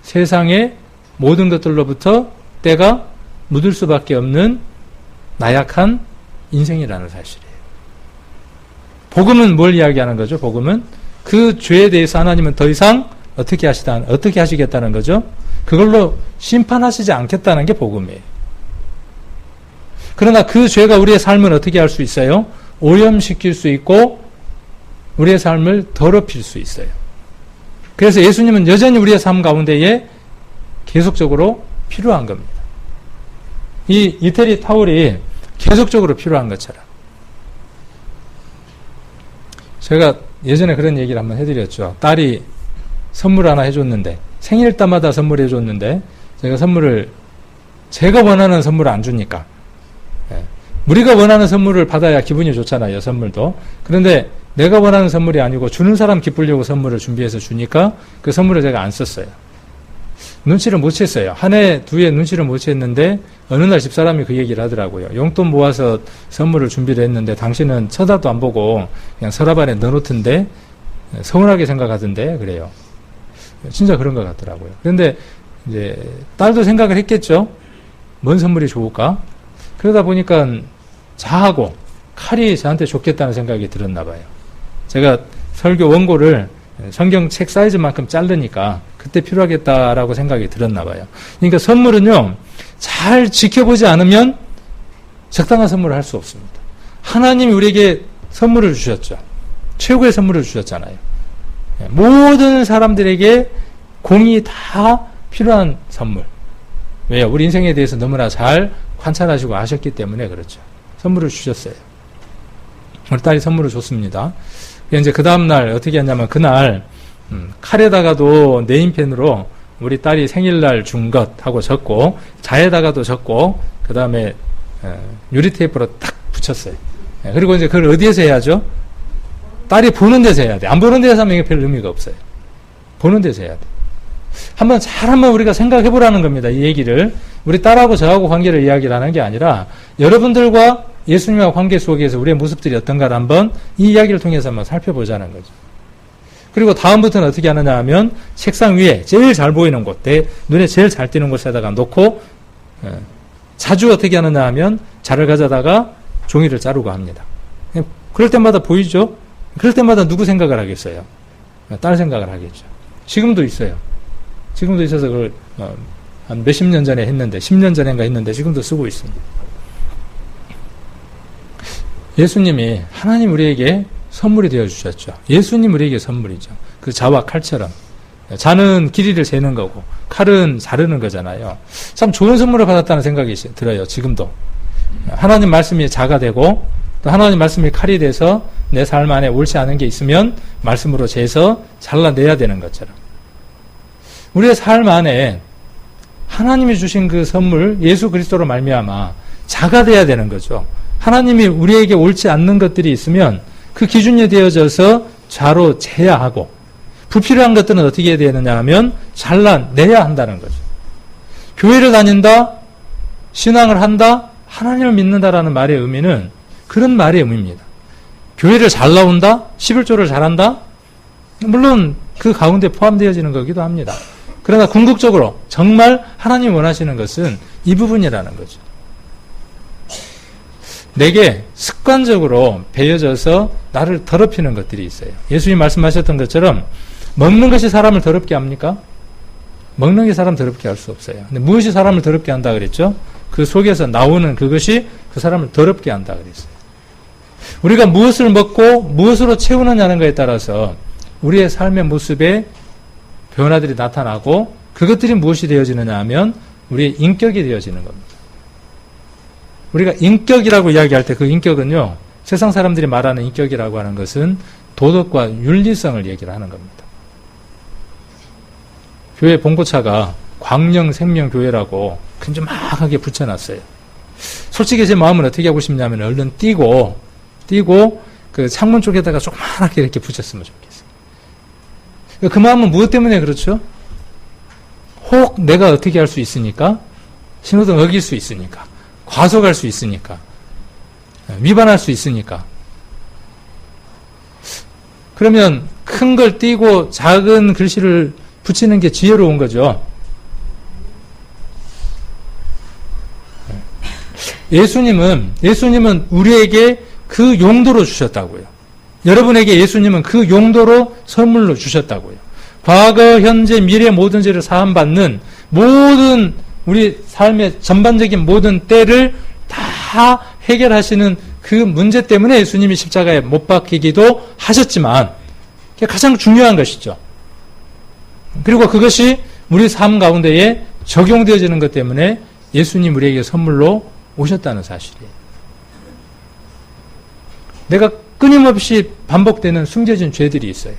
S1: 세상의 모든 것들로부터 때가 묻을 수밖에 없는 나약한 인생이라는 사실이에요. 복음은 뭘 이야기하는 거죠? 복음은 그 죄에 대해서 하나님은 더 이상 어떻게 하시겠다는 거죠? 그걸로 심판하시지 않겠다는 게 복음이에요. 그러나 그 죄가 우리의 삶을 어떻게 할 수 있어요? 오염시킬 수 있고 우리의 삶을 더럽힐 수 있어요. 그래서 예수님은 여전히 우리의 삶 가운데에 계속적으로 필요한 겁니다. 이 이태리 타월이 계속적으로 필요한 것처럼. 제가 예전에 그런 얘기를 한번 해드렸죠. 딸이 선물 하나 해줬는데 생일 때마다 선물해줬는데 제가 원하는 선물을 안 주니까 우리가 원하는 선물을 받아야 기분이 좋잖아요. 선물도. 그런데 내가 원하는 선물이 아니고 주는 사람 기쁘려고 선물을 준비해서 주니까 그 선물을 제가 안 썼어요. 눈치를 못 챘어요. 한 해, 두 해 눈치를 못 챘는데 어느 날 집사람이 그 얘기를 하더라고요. 용돈 모아서 선물을 준비를 했는데 당신은 쳐다도 안 보고 그냥 서랍 안에 넣어놓던데 서운하게 생각하던데 그래요. 진짜 그런 것 같더라고요. 그런데 이제 딸도 생각을 했겠죠. 뭔 선물이 좋을까? 그러다 보니까 자하고 칼이 저한테 좋겠다는 생각이 들었나 봐요. 제가 설교 원고를 성경책 사이즈만큼 자르니까 그때 필요하겠다라고 생각이 들었나 봐요. 그러니까 선물은요, 잘 지켜보지 않으면 적당한 선물을 할 수 없습니다. 하나님이 우리에게 선물을 주셨죠. 최고의 선물을 주셨잖아요. 모든 사람들에게 공이 다 필요한 선물. 왜요? 우리 인생에 대해서 너무나 잘 관찰하시고 아셨기 때문에 그렇죠. 선물을 주셨어요. 우리 딸이 선물을 줬습니다. 이제 그 다음날 어떻게 했냐면 그날 칼에다가도 네임펜으로 우리 딸이 생일날 준 것 하고 적고 자에다가도 적고 그 다음에 유리 테이프로 딱 붙였어요. 그리고 이제 그걸 어디에서 해야죠? 딸이 보는 데서 해야 돼. 안 보는 데서 하면 이게 별 의미가 없어요. 보는 데서 해야 돼. 한번 우리가 생각해 보라는 겁니다. 이 얘기를. 우리 딸하고 저하고 관계를 이야기를 하는 게 아니라 여러분들과 예수님과 관계 속에서 우리의 모습들이 어떤가를 한번 이 이야기를 통해서 한번 살펴보자는 거죠. 그리고 다음부터는 어떻게 하느냐 하면 책상 위에 제일 잘 보이는 곳, 눈에 제일 잘 띄는 곳에다가 놓고 자주 어떻게 하느냐 하면 자를 가져다가 종이를 자르고 합니다. 그럴 때마다 보이죠? 그럴 때마다 누구 생각을 하겠어요? 딸 생각을 하겠죠. 지금도 있어요. 지금도 있어서 그걸 한 몇십 년 전에 했는데 10년 전인가 했는데 지금도 쓰고 있습니다. 예수님이 하나님 우리에게 선물이 되어 주셨죠. 예수님 우리에게 선물이죠. 그 자와 칼처럼. 자는 길이를 재는 거고 칼은 자르는 거잖아요. 참 좋은 선물을 받았다는 생각이 들어요. 지금도. 하나님 말씀이 자가 되고 또 하나님 말씀이 칼이 돼서 내 삶 안에 옳지 않은 게 있으면 말씀으로 재서 잘라내야 되는 것처럼. 우리의 삶 안에 하나님이 주신 그 선물 예수 그리스도로 말미암아 자가 돼야 되는 거죠. 하나님이 우리에게 옳지 않는 것들이 있으면 그 기준이 되어져서 자로 재야 하고 불필요한 것들은 어떻게 해야 되느냐 하면 잘라내야 한다는 거죠. 교회를 다닌다, 신앙을 한다, 하나님을 믿는다라는 말의 의미는 그런 말의 의미입니다. 교회를 잘 나온다, 11조를 잘한다, 물론 그 가운데 포함되어지는 거기도 합니다. 그러나 궁극적으로 정말 하나님이 원하시는 것은 이 부분이라는 거죠. 내게 습관적으로 배어져서 나를 더럽히는 것들이 있어요. 예수님 말씀하셨던 것처럼 먹는 것이 사람을 더럽게 합니까? 먹는 게 사람 더럽게 할 수 없어요. 근데 무엇이 사람을 더럽게 한다 그랬죠? 그 속에서 나오는 그것이 그 사람을 더럽게 한다 그랬어요. 우리가 무엇을 먹고 무엇으로 채우느냐는 것에 따라서 우리의 삶의 모습에 변화들이 나타나고 그것들이 무엇이 되어지느냐 하면 우리의 인격이 되어지는 겁니다. 우리가 인격이라고 이야기할 때 그 인격은요, 세상 사람들이 말하는 인격이라고 하는 것은 도덕과 윤리성을 얘기를 하는 겁니다. 교회 봉고차가 광명생명교회라고 큼지막하게 붙여놨어요. 솔직히 제 마음은 어떻게 하고 싶냐면 얼른 띄고 그 창문 쪽에다가 조그맣게 이렇게 붙였으면 좋겠어요. 그 마음은 무엇 때문에 그렇죠? 혹 내가 어떻게 할 수 있으니까, 신호등 어길 수 있으니까, 과속할 수 있으니까, 위반할 수 있으니까. 그러면 큰 걸 띄고 작은 글씨를 붙이는 게 지혜로운 거죠. 예수님은 우리에게 그 용도로 주셨다고요. 여러분에게 예수님은 그 용도로 선물로 주셨다고요. 과거, 현재, 미래 모든 죄를 사함받는 모든 우리 삶의 전반적인 모든 때를 다 해결하시는 그 문제 때문에 예수님이 십자가에 못 박히기도 하셨지만 그게 가장 중요한 것이죠. 그리고 그것이 우리 삶 가운데에 적용되어지는 것 때문에 예수님 우리에게 선물로 오셨다는 사실이에요. 내가 끊임없이 반복되는 숨겨진 죄들이 있어요.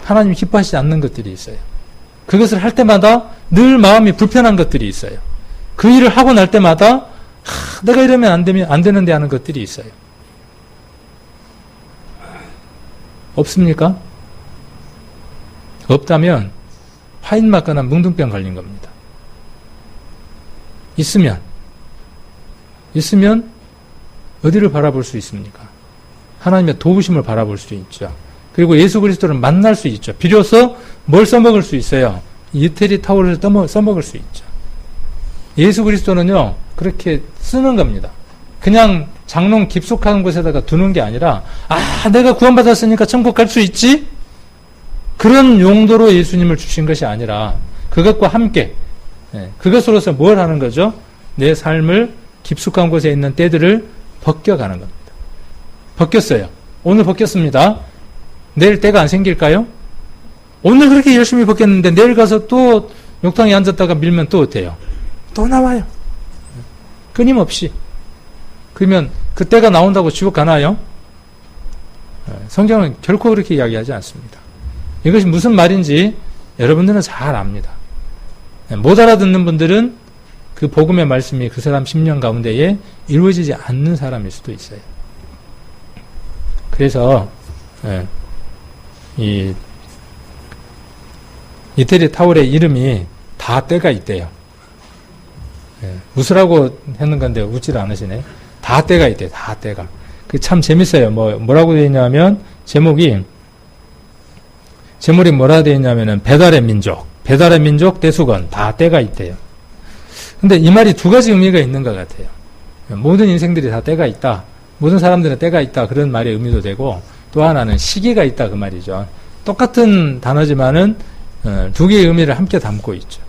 S1: 하나님이 기뻐하시지 않는 것들이 있어요. 그것을 할 때마다 늘 마음이 불편한 것들이 있어요. 그 일을 하고 날 때마다 내가 이러면 안 되는데 하는 것들이 있어요. 없습니까? 없다면 화인 맞거나 뭉둥병 걸린 겁니다. 있으면 어디를 바라볼 수 있습니까? 하나님의 도우심을 바라볼 수 있죠. 그리고 예수 그리스도를 만날 수 있죠. 비로소 뭘 써먹을 수 있어요? 이태리 타워를 써먹을 수 있죠. 예수 그리스도는요, 그렇게 쓰는 겁니다. 그냥 장롱 깊숙한 곳에다가 두는 게 아니라, 내가 구원받았으니까 천국 갈 수 있지? 그런 용도로 예수님을 주신 것이 아니라, 그것과 함께, 그것으로서 뭘 하는 거죠? 내 삶을 깊숙한 곳에 있는 때들을 벗겨가는 겁니다. 벗겼어요. 오늘 벗겼습니다. 내일 때가 안 생길까요? 오늘 그렇게 열심히 벗겼는데 내일 가서 또 욕탕에 앉았다가 밀면 또 어때요? 또 나와요. 끊임없이. 그러면 그때가 나온다고 지옥 가나요? 성경은 결코 그렇게 이야기하지 않습니다. 이것이 무슨 말인지 여러분들은 잘 압니다. 못 알아듣는 분들은 그 복음의 말씀이 그 사람 심령 가운데에 이루어지지 않는 사람일 수도 있어요. 그래서 이 이태리 타월의 이름이 다 때가 있대요. 웃으라고 했는 건데 웃질 않으시네. 다 때가 있대요. 다 때가. 그 참 재밌어요. 뭐라고 되어 있냐면 제목이 뭐라 되어 있냐면은 배달의 민족 대수건 다 때가 있대요. 근데 이 말이 두 가지 의미가 있는 것 같아요. 모든 인생들이 다 때가 있다. 모든 사람들은 때가 있다. 그런 말의 의미도 되고, 또 하나는 시기가 있다. 그 말이죠. 똑같은 단어지만은 두 개의 의미를 함께 담고 있죠.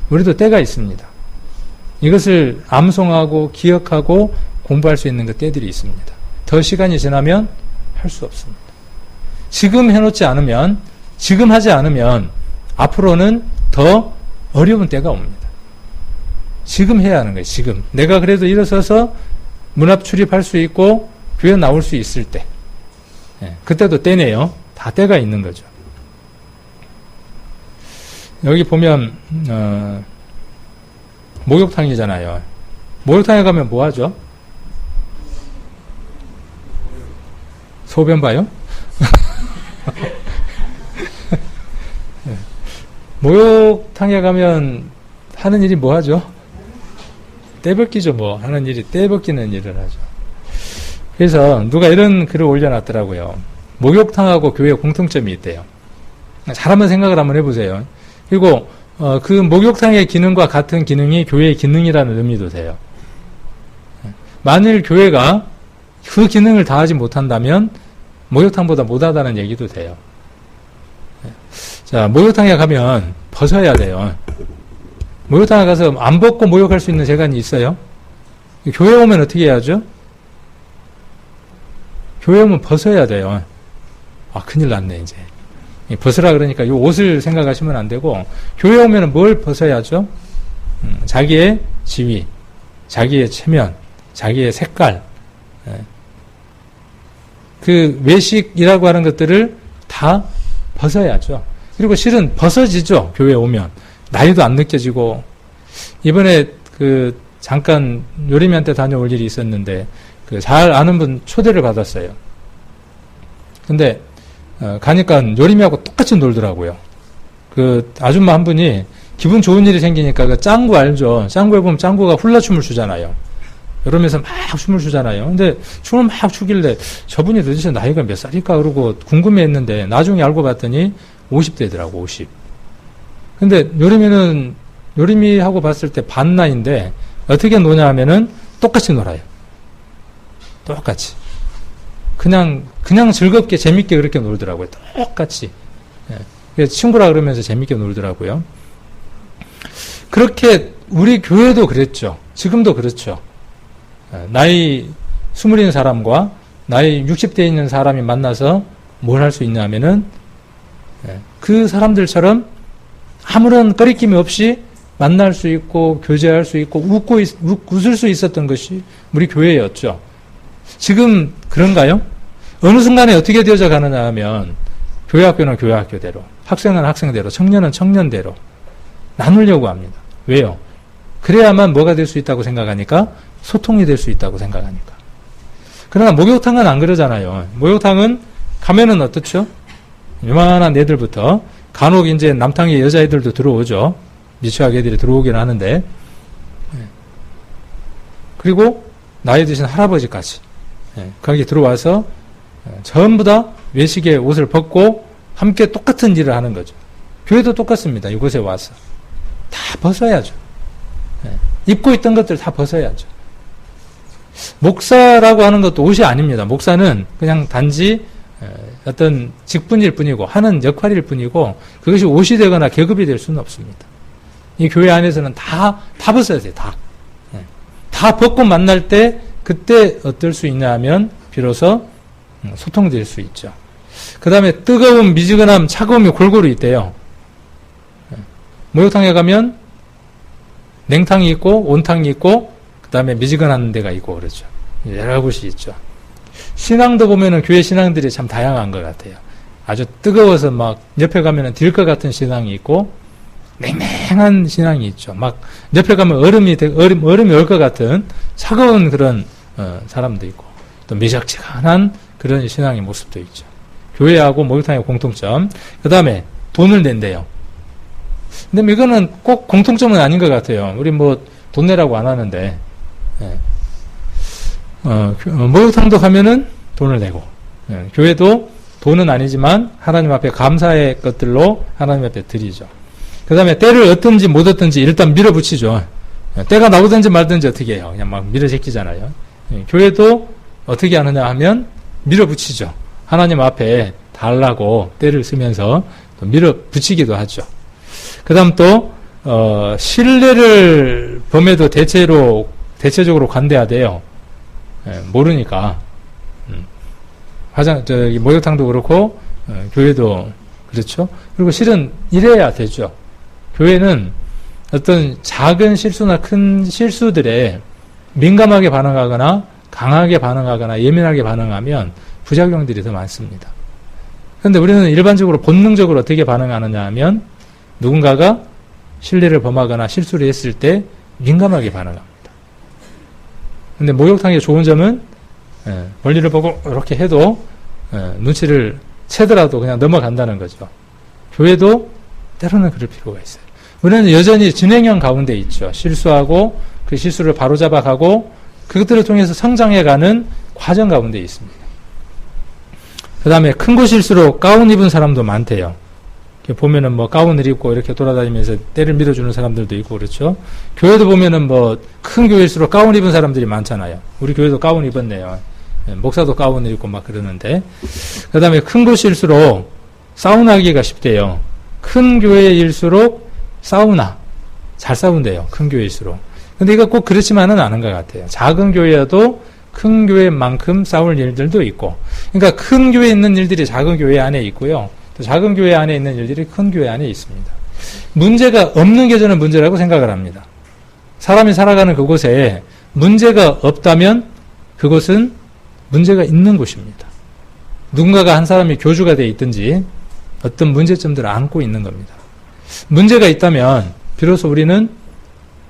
S1: 우리도 때가 있습니다. 이것을 암송하고 기억하고 공부할 수 있는 그 때들이 있습니다. 더 시간이 지나면 할 수 없습니다. 지금 해놓지 않으면, 지금 하지 않으면 앞으로는 더 어려운 때가 옵니다. 지금 해야 하는 거예요. 지금. 내가 그래도 일어서서 문 앞 출입할 수 있고 교회 나올 수 있을 때. 그때도 때네요. 다 때가 있는 거죠. 여기 보면 목욕탕이잖아요. 목욕탕에 가면 뭐 하죠? 소변 봐요? 목욕탕에 가면 하는 일이 뭐 하죠? 떼벗기죠. 하는 일이 떼벗기는 일을 하죠. 그래서 누가 이런 글을 올려놨더라고요. 목욕탕하고 교회에 공통점이 있대요. 잘 한번 생각을 한번 해보세요. 그리고 그 목욕탕의 기능과 같은 기능이 교회의 기능이라는 의미도 돼요. 만일 교회가 그 기능을 다하지 못한다면 목욕탕보다 못하다는 얘기도 돼요. 자, 목욕탕에 가면 벗어야 돼요. 목욕탕에 가서 안 벗고 목욕할 수 있는 재간이 있어요? 교회 오면 어떻게 해야죠? 교회 오면 벗어야 돼요. 큰일 났네, 이제. 벗으라 그러니까 이 옷을 생각하시면 안 되고, 교회 오면 뭘 벗어야죠? 자기의 지위, 자기의 체면, 자기의 색깔, 그 외식이라고 하는 것들을 다 벗어야죠. 그리고 실은 벗어지죠, 교회 오면. 나이도 안 느껴지고. 이번에 잠깐 요림이한테 다녀올 일이 있었는데, 잘 아는 분 초대를 받았어요. 근데 가니까 요림이하고 똑같이 놀더라고요. 아줌마 한 분이 기분 좋은 일이 생기니까 짱구 알죠? 짱구에 보면 짱구가 훌라춤을 추잖아요. 여름에서 막 춤을 추잖아요. 근데 춤을 막 추길래 저분이 도대체 나이가 몇 살일까 그러고 궁금해 했는데 나중에 알고 봤더니 50대더라고, 50. 근데 요림이하고 봤을 때 반 나이인데 어떻게 노냐 하면은 똑같이 놀아요. 똑같이. 그냥 즐겁게 재밌게 그렇게 놀더라고요. 똑같이. 친구라 그러면서 재밌게 놀더라고요. 그렇게 우리 교회도 그랬죠. 지금도 그렇죠. 나이 20인 사람과 나이 60대에 있는 사람이 만나서 뭘 할 수 있냐 하면은 그 사람들처럼 아무런 꺼리낌이 없이 만날 수 있고 교제할 수 있고 웃을 수 있었던 것이 우리 교회였죠. 지금 그런가요? 어느 순간에 어떻게 되어져 가느냐 하면 교회학교는 교회학교대로, 학생은 학생대로, 청년은 청년대로 나누려고 합니다. 왜요? 그래야만 뭐가 될 수 있다고 생각하니까? 소통이 될 수 있다고 생각하니까. 그러나 목욕탕은 안 그러잖아요. 목욕탕은 가면은 어떻죠? 요만한 애들부터 간혹 이제 남탕에 여자애들도 들어오죠. 미취학 애들이 들어오긴 하는데. 그리고 나이 드신 할아버지까지. 거기 들어와서 전부 다 외식의 옷을 벗고 함께 똑같은 일을 하는 거죠. 교회도 똑같습니다. 이곳에 와서. 다 벗어야죠. 입고 있던 것들 다 벗어야죠. 목사라고 하는 것도 옷이 아닙니다. 목사는 그냥 단지 어떤 직분일 뿐이고 하는 역할일 뿐이고 그것이 옷이 되거나 계급이 될 수는 없습니다. 이 교회 안에서는 다 벗어야 돼요. 다 벗고 만날 때 그때 어떨 수 있냐 하면 비로소 소통될 수 있죠. 그 다음에 뜨거움, 미지근함, 차가움이 골고루 있대요. 목욕탕에 가면 냉탕이 있고 온탕이 있고 그 다음에 미지근한 데가 있고 그렇죠. 여러 곳이 있죠. 신앙도 보면은 교회 신앙들이 참 다양한 것 같아요. 아주 뜨거워서 막 옆에 가면은 딜 것 같은 신앙이 있고 맹맹한 신앙이 있죠. 막 옆에 가면 얼음이 얼 것 같은 차가운 그런 사람도 있고 또 미적지근한 그런 신앙의 모습도 있죠. 교회하고 목욕탕의 공통점. 그 다음에 돈을 낸대요. 근데 이거는 꼭 공통점은 아닌 것 같아요. 우리 뭐 돈 내라고 안 하는데 목욕탕도 가면은 돈을 내고 교회도 돈은 아니지만 하나님 앞에 감사의 것들로 하나님 앞에 드리죠. 그 다음에 때를 얻든지 못 얻든지 일단 밀어붙이죠. 때가 나오든지 말든지 어떻게 해요. 그냥 막 밀어제끼잖아요. 교회도 어떻게 하느냐 하면 밀어붙이죠. 하나님 앞에 달라고 때를 쓰면서 또 밀어붙이기도 하죠. 그 다음 또 신뢰를 범해도 대체적으로 관대하대요. 모르니까. 목욕탕도 그렇고 교회도 그렇죠. 그리고 실은 이래야 되죠. 교회는 어떤 작은 실수나 큰 실수들에 민감하게 반응하거나 강하게 반응하거나 예민하게 반응하면 부작용들이 더 많습니다. 그런데 우리는 일반적으로 본능적으로 어떻게 반응하느냐 하면 누군가가 신뢰를 범하거나 실수를 했을 때 민감하게 반응합니다. 근데 목욕탕의 좋은 점은 볼일을 보고 이렇게 해도 눈치를 채더라도 그냥 넘어간다는 거죠. 교회도 때로는 그럴 필요가 있어요. 우리는 여전히 진행형 가운데 있죠. 실수하고 그 실수를 바로잡아가고 그것들을 통해서 성장해가는 과정 가운데 있습니다. 그 다음에 큰 곳일수록 가운 입은 사람도 많대요. 보면은 뭐 가운을 입고 이렇게 돌아다니면서 때를 밀어주는 사람들도 있고 그렇죠. 교회도 보면은 뭐 큰 교회일수록 가운 입은 사람들이 많잖아요. 우리 교회도 가운 입었네요. 목사도 가운을 입고 막 그러는데. 그 다음에 큰 곳일수록 사우나하기가 쉽대요. 큰 교회일수록 사우나. 잘 싸운대요. 큰 교회일수록. 근데 이거 꼭 그렇지만은 않은 것 같아요. 작은 교회여도 큰 교회만큼 싸울 일들도 있고. 그러니까 큰 교회에 있는 일들이 작은 교회 안에 있고요. 또 작은 교회 안에 있는 일들이 큰 교회 안에 있습니다. 문제가 없는 게 저는 문제라고 생각을 합니다. 사람이 살아가는 그곳에 문제가 없다면 그곳은 문제가 있는 곳입니다. 누군가가 한 사람이 교주가 되어 있든지 어떤 문제점들을 안고 있는 겁니다. 문제가 있다면 비로소 우리는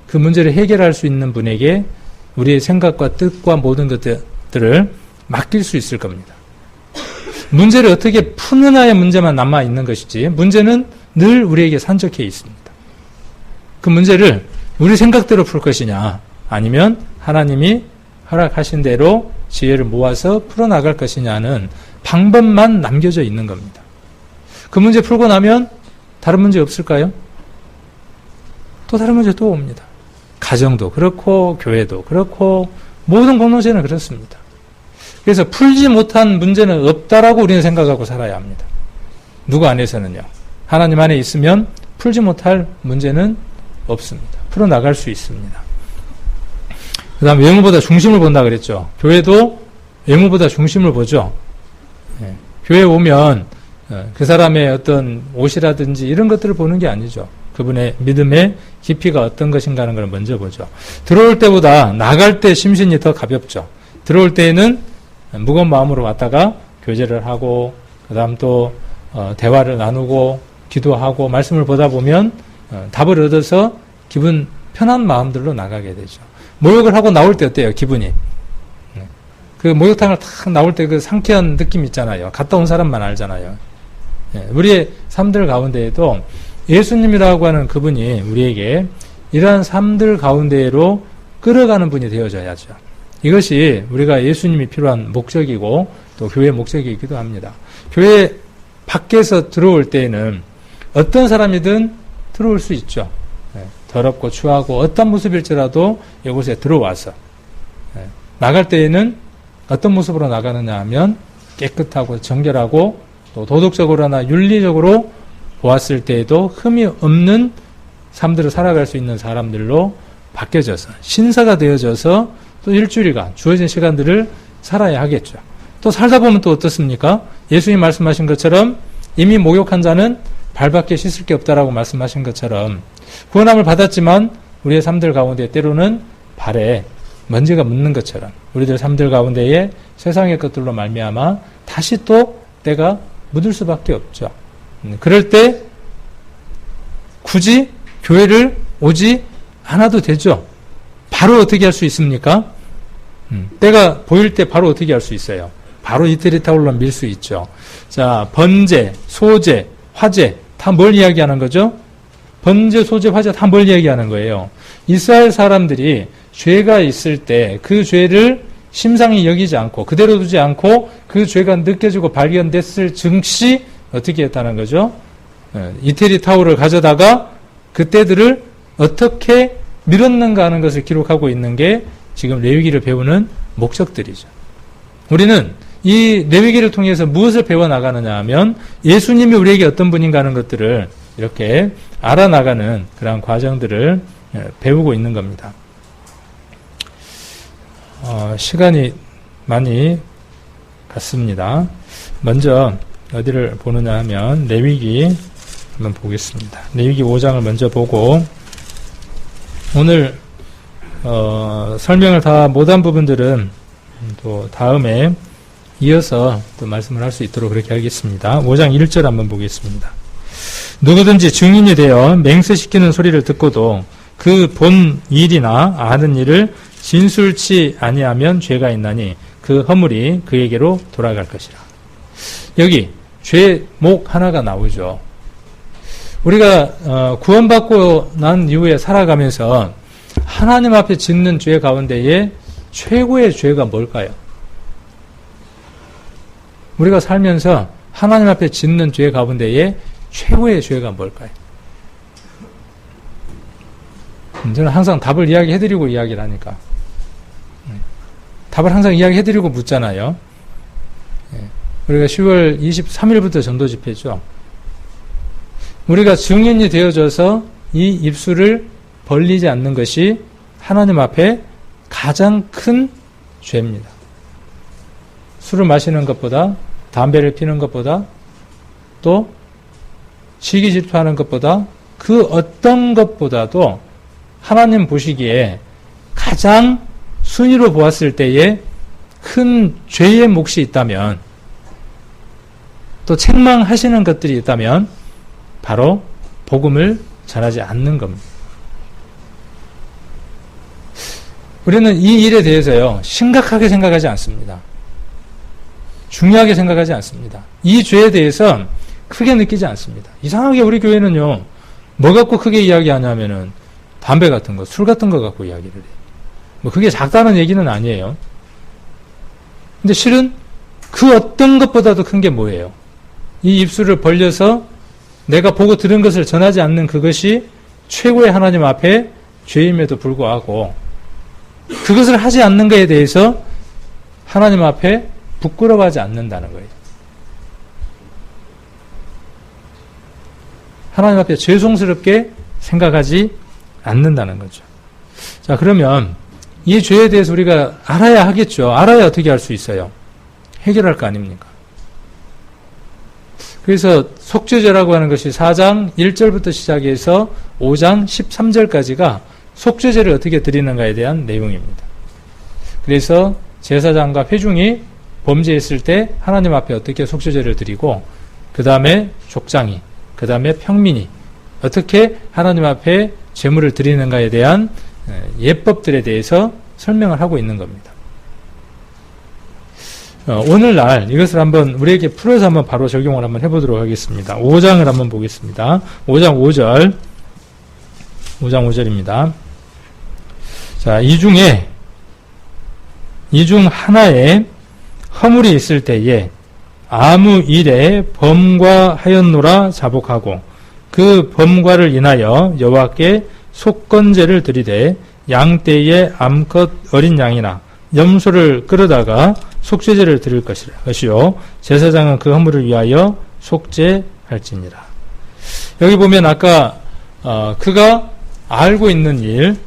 S1: 그 문제를 해결할 수 있는 분에게 우리의 생각과 뜻과 모든 것들을 맡길 수 있을 겁니다. 문제를 어떻게 푸느냐의 문제만 남아있는 것이지 문제는 늘 우리에게 산적해 있습니다. 그 문제를 우리 생각대로 풀 것이냐 아니면 하나님이 허락하신 대로 지혜를 모아서 풀어나갈 것이냐는 방법만 남겨져 있는 겁니다. 그 문제 풀고 나면 다른 문제 없을까요? 또 다른 문제 또 옵니다. 가정도 그렇고 교회도 그렇고 모든 공동체는 그렇습니다. 그래서 풀지 못한 문제는 없다라고 우리는 생각하고 살아야 합니다. 누구 안에서는요. 하나님 안에 있으면 풀지 못할 문제는 없습니다. 풀어나갈 수 있습니다. 그 다음 외모보다 중심을 본다 그랬죠. 교회도 외모보다 중심을 보죠. 교회에 오면 그 사람의 어떤 옷이라든지 이런 것들을 보는 게 아니죠. 그분의 믿음의 깊이가 어떤 것인가 하는 걸 먼저 보죠. 들어올 때보다 나갈 때 심신이 더 가볍죠. 들어올 때에는 무거운 마음으로 왔다가 교제를 하고 그 다음 또 대화를 나누고 기도하고 말씀을 보다 보면 답을 얻어서 기분 편한 마음들로 나가게 되죠. 목욕을 하고 나올 때 어때요? 기분이. 그 목욕탕을 탁 나올 때 그 상쾌한 느낌 있잖아요. 갔다 온 사람만 알잖아요. 우리의 삶들 가운데에도 예수님이라고 하는 그분이 우리에게 이러한 삶들 가운데로 끌어가는 분이 되어져야죠. 이것이 우리가 예수님이 필요한 목적이고 또 교회의 목적이기도 합니다. 교회 밖에서 들어올 때에는 어떤 사람이든 들어올 수 있죠. 더럽고 추하고 어떤 모습일지라도 이곳에 들어와서 나갈 때에는 어떤 모습으로 나가느냐 하면 깨끗하고 정결하고 또 도덕적으로나 윤리적으로 보았을 때에도 흠이 없는 삶들을 살아갈 수 있는 사람들로 바뀌어져서 신사가 되어져서 또 일주일간 주어진 시간들을 살아야 하겠죠. 또 살다 보면 또 어떻습니까? 예수님 말씀하신 것처럼 이미 목욕한 자는 발밖에 씻을 게 없다라고 말씀하신 것처럼 구원함을 받았지만 우리의 삶들 가운데 때로는 발에 먼지가 묻는 것처럼 우리들 삶들 가운데에 세상의 것들로 말미암아 다시 또 때가 묻을 수밖에 없죠. 그럴 때 굳이 교회를 오지 않아도 되죠. 바로 어떻게 할 수 있습니까? 때가 보일 때 바로 어떻게 할 수 있어요? 바로 이태리 타올로 밀 수 있죠. 자, 번제, 소제, 화제 다 뭘 이야기하는 거죠? 번제, 소제, 화제 다 뭘 이야기하는 거예요? 이스라엘 사람들이 죄가 있을 때 그 죄를 심상히 여기지 않고 그대로 두지 않고 그 죄가 느껴지고 발견됐을 즉시 어떻게 했다는 거죠? 이태리 타올을 가져다가 그때들을 어떻게 밀었는가 하는 것을 기록하고 있는 게 지금 레위기를 배우는 목적들이죠. 우리는 이 레위기를 통해서 무엇을 배워나가느냐 하면 예수님이 우리에게 어떤 분인가 하는 것들을 이렇게 알아나가는 그런 과정들을 배우고 있는 겁니다. 시간이 많이 갔습니다. 먼저 어디를 보느냐 하면 레위기 한번 보겠습니다. 레위기 5장을 먼저 보고 오늘 설명을 다 못한 부분들은 또 다음에 이어서 또 말씀을 할 수 있도록 그렇게 하겠습니다. 5장 1절 한번 보겠습니다. 누구든지 증인이 되어 맹세시키는 소리를 듣고도 그 본 일이나 아는 일을 진술치 아니하면 죄가 있나니 그 허물이 그에게로 돌아갈 것이라. 여기 죄목 하나가 나오죠. 우리가 구원받고 난 이후에 살아가면서 하나님 앞에 짓는 죄 가운데에 최고의 죄가 뭘까요? 우리가 살면서 하나님 앞에 짓는 죄 가운데에 최고의 죄가 뭘까요? 저는 항상 답을 이야기해드리고 이야기를 하니까 답을 항상 이야기해드리고 묻잖아요. 우리가 10월 23일부터 전도 집회죠. 우리가 증인이 되어져서 이 입술을 벌리지 않는 것이 하나님 앞에 가장 큰 죄입니다. 술을 마시는 것보다, 담배를 피는 것보다, 또 시기 질투하는 것보다, 그 어떤 것보다도 하나님 보시기에 가장 순위로 보았을 때에 큰 죄의 몫이 있다면, 또 책망하시는 것들이 있다면 바로 복음을 전하지 않는 겁니다. 우리는 이 일에 대해서요, 심각하게 생각하지 않습니다. 중요하게 생각하지 않습니다. 이 죄에 대해서 크게 느끼지 않습니다. 이상하게 우리 교회는요, 뭐 갖고 크게 이야기하냐면은 담배 같은 거, 술 같은 거 갖고 이야기를 해요. 뭐 그게 작다는 얘기는 아니에요. 근데 실은 그 어떤 것보다도 큰 게 뭐예요? 이 입술을 벌려서 내가 보고 들은 것을 전하지 않는 그것이 최고의 하나님 앞에 죄임에도 불구하고 그것을 하지 않는 것에 대해서 하나님 앞에 부끄러워하지 않는다는 거예요. 하나님 앞에 죄송스럽게 생각하지 않는다는 거죠. 자, 그러면 이 죄에 대해서 우리가 알아야 하겠죠. 알아야 어떻게 할 수 있어요? 해결할 거 아닙니까? 그래서 속죄제라고 하는 것이 4장 1절부터 시작해서 5장 13절까지가 속죄제를 어떻게 드리는가에 대한 내용입니다. 그래서 제사장과 회중이 범죄했을 때 하나님 앞에 어떻게 속죄제를 드리고, 그 다음에 족장이, 그 다음에 평민이 어떻게 하나님 앞에 제물을 드리는가에 대한 예법들에 대해서 설명을 하고 있는 겁니다. 오늘날 이것을 한번 우리에게 풀어서 한번 바로 적용을 한번 해보도록 하겠습니다. 5장을 한번 보겠습니다. 5장 5절. 5장 5절입니다. 자, 이 중 하나에 허물이 있을 때에 아무 일에 범과하였노라 자복하고 그 범과를 인하여 여호와께 속건제를 드리되 양떼의 암컷 어린 양이나 염소를 끌어다가 속죄제를 드릴 것이요 제사장은 그 허물을 위하여 속죄할지니라. 여기 보면 아까 그가 알고 있는 일,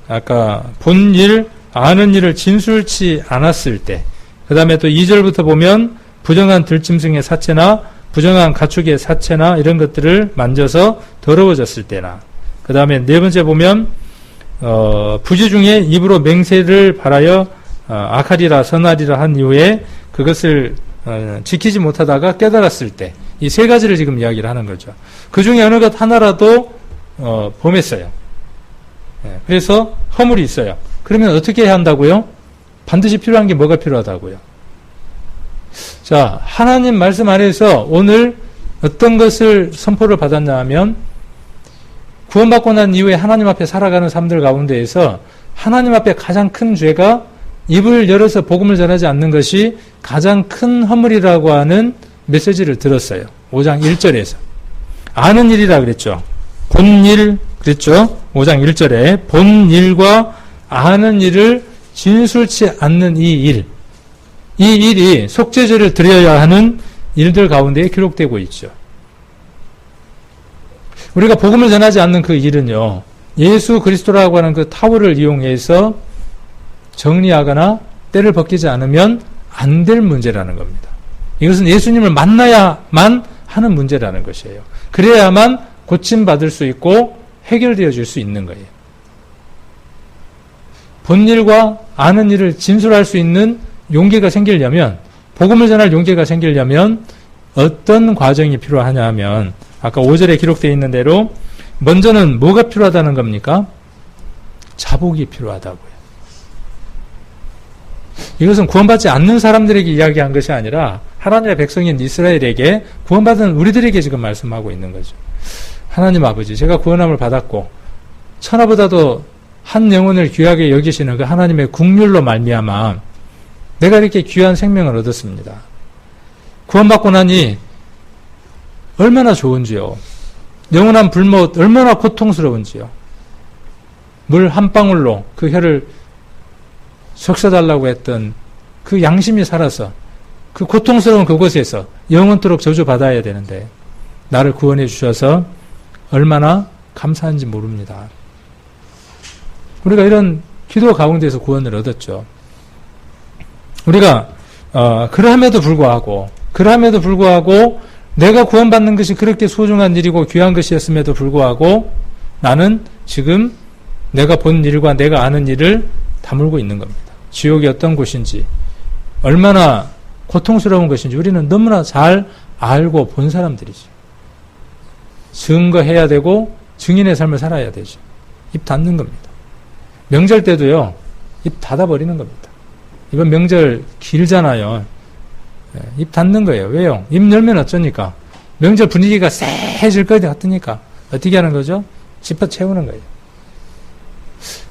S1: 아까 본 일, 아는 일을 진술치 않았을 때, 그 다음에 또 2절부터 보면 부정한 들짐승의 사체나 부정한 가축의 사체나 이런 것들을 만져서 더러워졌을 때나, 그 다음에 네 번째 보면 부지 중에 입으로 맹세를 발하여 악하리라 선하리라 한 이후에 그것을 지키지 못하다가 깨달았을 때, 이 세 가지를 지금 이야기를 하는 거죠. 그 중에 어느 것 하나라도 범했어요. 그래서 허물이 있어요. 그러면 어떻게 해야 한다고요? 반드시 필요한 게 뭐가 필요하다고요? 자, 하나님 말씀 안에서 오늘 어떤 것을 선포를 받았냐 하면 구원받고 난 이후에 하나님 앞에 살아가는 삶들 가운데에서 하나님 앞에 가장 큰 죄가 입을 열어서 복음을 전하지 않는 것이 가장 큰 허물이라고 하는 메시지를 들었어요. 5장 1절에서. 아는 일이라 그랬죠. 본일 그랬죠. 5장 1절에 본일과 아는 일을 진술치 않는 이 일이 속죄제를 드려야 하는 일들 가운데에 기록되고 있죠. 우리가 복음을 전하지 않는 그 일은요, 예수 그리스도라고 하는 그 타워를 이용해서 정리하거나 때를 벗기지 않으면 안 될 문제라는 겁니다. 이것은 예수님을 만나야만 하는 문제라는 것이에요. 그래야만 고침받을 수 있고 해결되어질 수 있는 거예요. 본 일과 아는 일을 진술할 수 있는 용기가 생기려면, 복음을 전할 용기가 생기려면 어떤 과정이 필요하냐 하면 아까 5절에 기록되어 있는 대로 먼저는 뭐가 필요하다는 겁니까? 자복이 필요하다고요. 이것은 구원받지 않는 사람들에게 이야기한 것이 아니라 하나님의 백성인 이스라엘에게, 구원받은 우리들에게 지금 말씀하고 있는 거죠. 하나님 아버지, 제가 구원함을 받았고 천하보다도 한 영혼을 귀하게 여기시는 그 하나님의 긍휼로 말미암아 내가 이렇게 귀한 생명을 얻었습니다. 구원받고 나니 얼마나 좋은지요. 영원한 불못 얼마나 고통스러운지요. 물 한 방울로 그 혀를 적셔달라고 했던 그 양심이 살아서 그 고통스러운 그곳에서 영원토록 저주받아야 되는데 나를 구원해 주셔서 얼마나 감사한지 모릅니다. 우리가 이런 기도 가운데서 구원을 얻었죠. 우리가 그럼에도 불구하고 내가 구원받는 것이 그렇게 소중한 일이고 귀한 것이었음에도 불구하고 나는 지금 내가 본 일과 내가 아는 일을 다물고 있는 겁니다. 지옥이 어떤 곳인지, 얼마나 고통스러운 것인지 우리는 너무나 잘 알고 본 사람들이죠. 증거해야 되고 증인의 삶을 살아야 되죠. 입 닫는 겁니다. 명절 때도요, 입 닫아버리는 겁니다. 이번 명절 길잖아요. 입 닫는 거예요. 왜요? 입 열면 어쩌니까? 명절 분위기가 쎄해질 것 같으니까 어떻게 하는 거죠? 짚어채우는 거예요.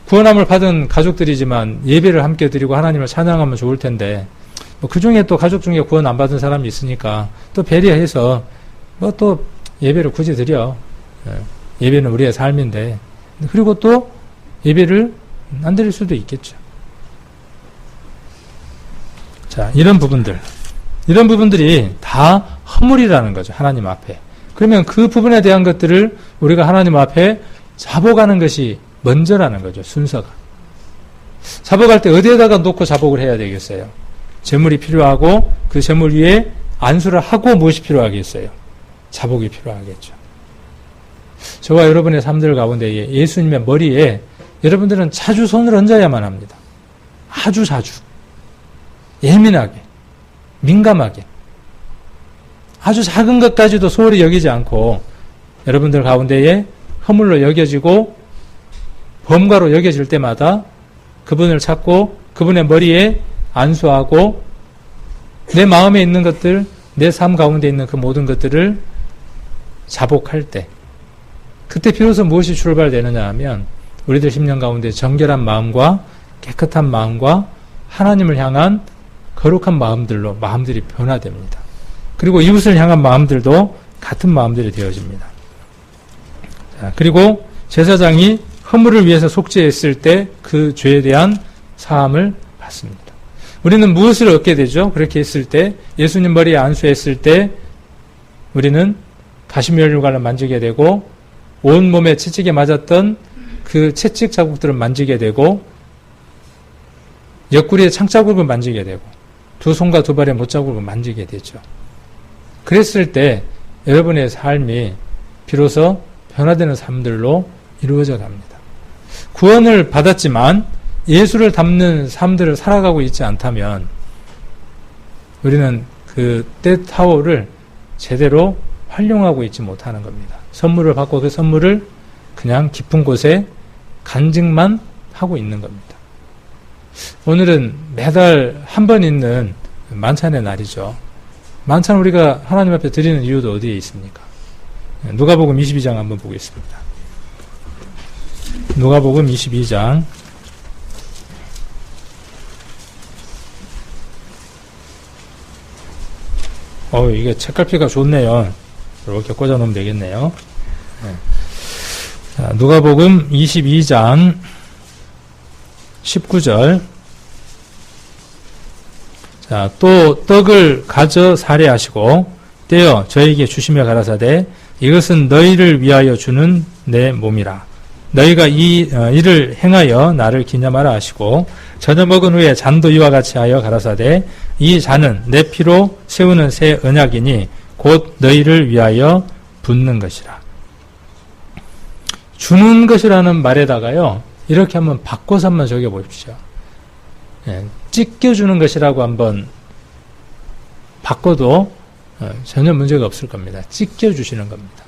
S1: 구원함을 받은 가족들이지만 예배를 함께 드리고 하나님을 찬양하면 좋을 텐데, 그 중에 또 가족 중에 구원 안 받은 사람이 있으니까 또 배려해서 또 예배를 굳이 드려. 예배는 우리의 삶인데, 그리고 또 예배를 안 드릴 수도 있겠죠. 자, 이런 부분들이 다 허물이라는 거죠. 하나님 앞에. 그러면 그 부분에 대한 것들을 우리가 하나님 앞에 자복하는 것이 먼저라는 거죠. 순서가. 자복할 때 어디에다가 놓고 자복을 해야 되겠어요? 재물이 필요하고 그 재물 위에 안수를 하고 무엇이 필요하겠어요? 자복이 필요하겠죠. 저와 여러분의 삶들 가운데 예수님의 머리에 여러분들은 자주 손을 얹어야만 합니다. 아주 자주. 예민하게. 민감하게. 아주 작은 것까지도 소홀히 여기지 않고 여러분들 가운데에 허물로 여겨지고 범과로 여겨질 때마다 그분을 찾고 그분의 머리에 안수하고 내 마음에 있는 것들, 내 삶 가운데 있는 그 모든 것들을 자복할 때, 그때 비로소 무엇이 출발되느냐 하면 우리들 심령 가운데 정결한 마음과 깨끗한 마음과 하나님을 향한 거룩한 마음들로 마음들이 변화됩니다. 그리고 이웃을 향한 마음들도 같은 마음들이 되어집니다. 자, 그리고 제사장이 허물을 위해서 속죄했을 때 그 죄에 대한 사함을 받습니다. 우리는 무엇을 얻게 되죠? 그렇게 했을 때, 예수님 머리에 안수했을 때 우리는 가시면류관을 만지게 되고 온몸에 채찍에 맞았던 그 채찍 자국들을 만지게 되고 옆구리에 창자국을 만지게 되고 두 손과 두 발의 못자국을 만지게 되죠. 그랬을 때 여러분의 삶이 비로소 변화되는 삶들로 이루어져 갑니다. 구원을 받았지만 예수를 닮는 삶들을 살아가고 있지 않다면 우리는 그 때타오를 제대로 활용하고 있지 못하는 겁니다. 선물을 받고 그 선물을 그냥 깊은 곳에 간직만 하고 있는 겁니다. 오늘은 매달 한 번 있는 만찬의 날이죠. 만찬 우리가 하나님 앞에 드리는 이유도 어디에 있습니까? 누가복음 22장 한번 보겠습니다. 누가복음 22장 이게 책갈피가 좋네요. 이렇게 꽂아놓으면 되겠네요. 네. 자, 누가복음 22장 19절. 자, 또 떡을 가져 살해하시고 떼어 저에게 주시며 가라사대 이것은 너희를 위하여 주는 내 몸이라. 너희가 이를 행하여 나를 기념하라 하시고 저녁 먹은 후에 잔도 이와 같이 하여 가라사대 이 잔은 내 피로 세우는 새 언약이니 곧 너희를 위하여 붓는 것이라. 주는 것이라는 말에다가요 이렇게 한번 바꿔서 한번 적어보십시오. 찢겨주는 것이라고 한번 바꿔도 전혀 문제가 없을 겁니다. 찢겨주시는 겁니다.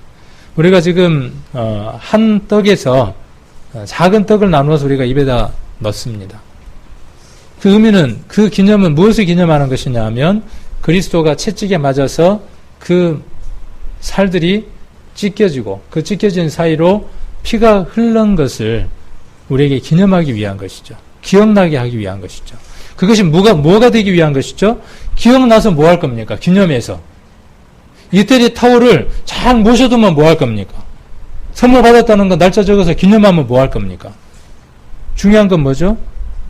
S1: 우리가 지금 한 떡에서 작은 떡을 나누어서 우리가 입에다 넣습니다. 그 의미는, 그 기념은 무엇을 기념하는 것이냐 하면 그리스도가 채찍에 맞아서 그 살들이 찢겨지고 그 찢겨진 사이로 피가 흐른 것을 우리에게 기념하기 위한 것이죠. 기억나게 하기 위한 것이죠. 그것이 뭐가 되기 위한 것이죠? 기억나서 뭐 할 겁니까? 기념해서. 이태리 타월을 잘 모셔두면 뭐 할 겁니까? 선물 받았다는 거 날짜 적어서 기념하면 뭐 할 겁니까? 중요한 건 뭐죠?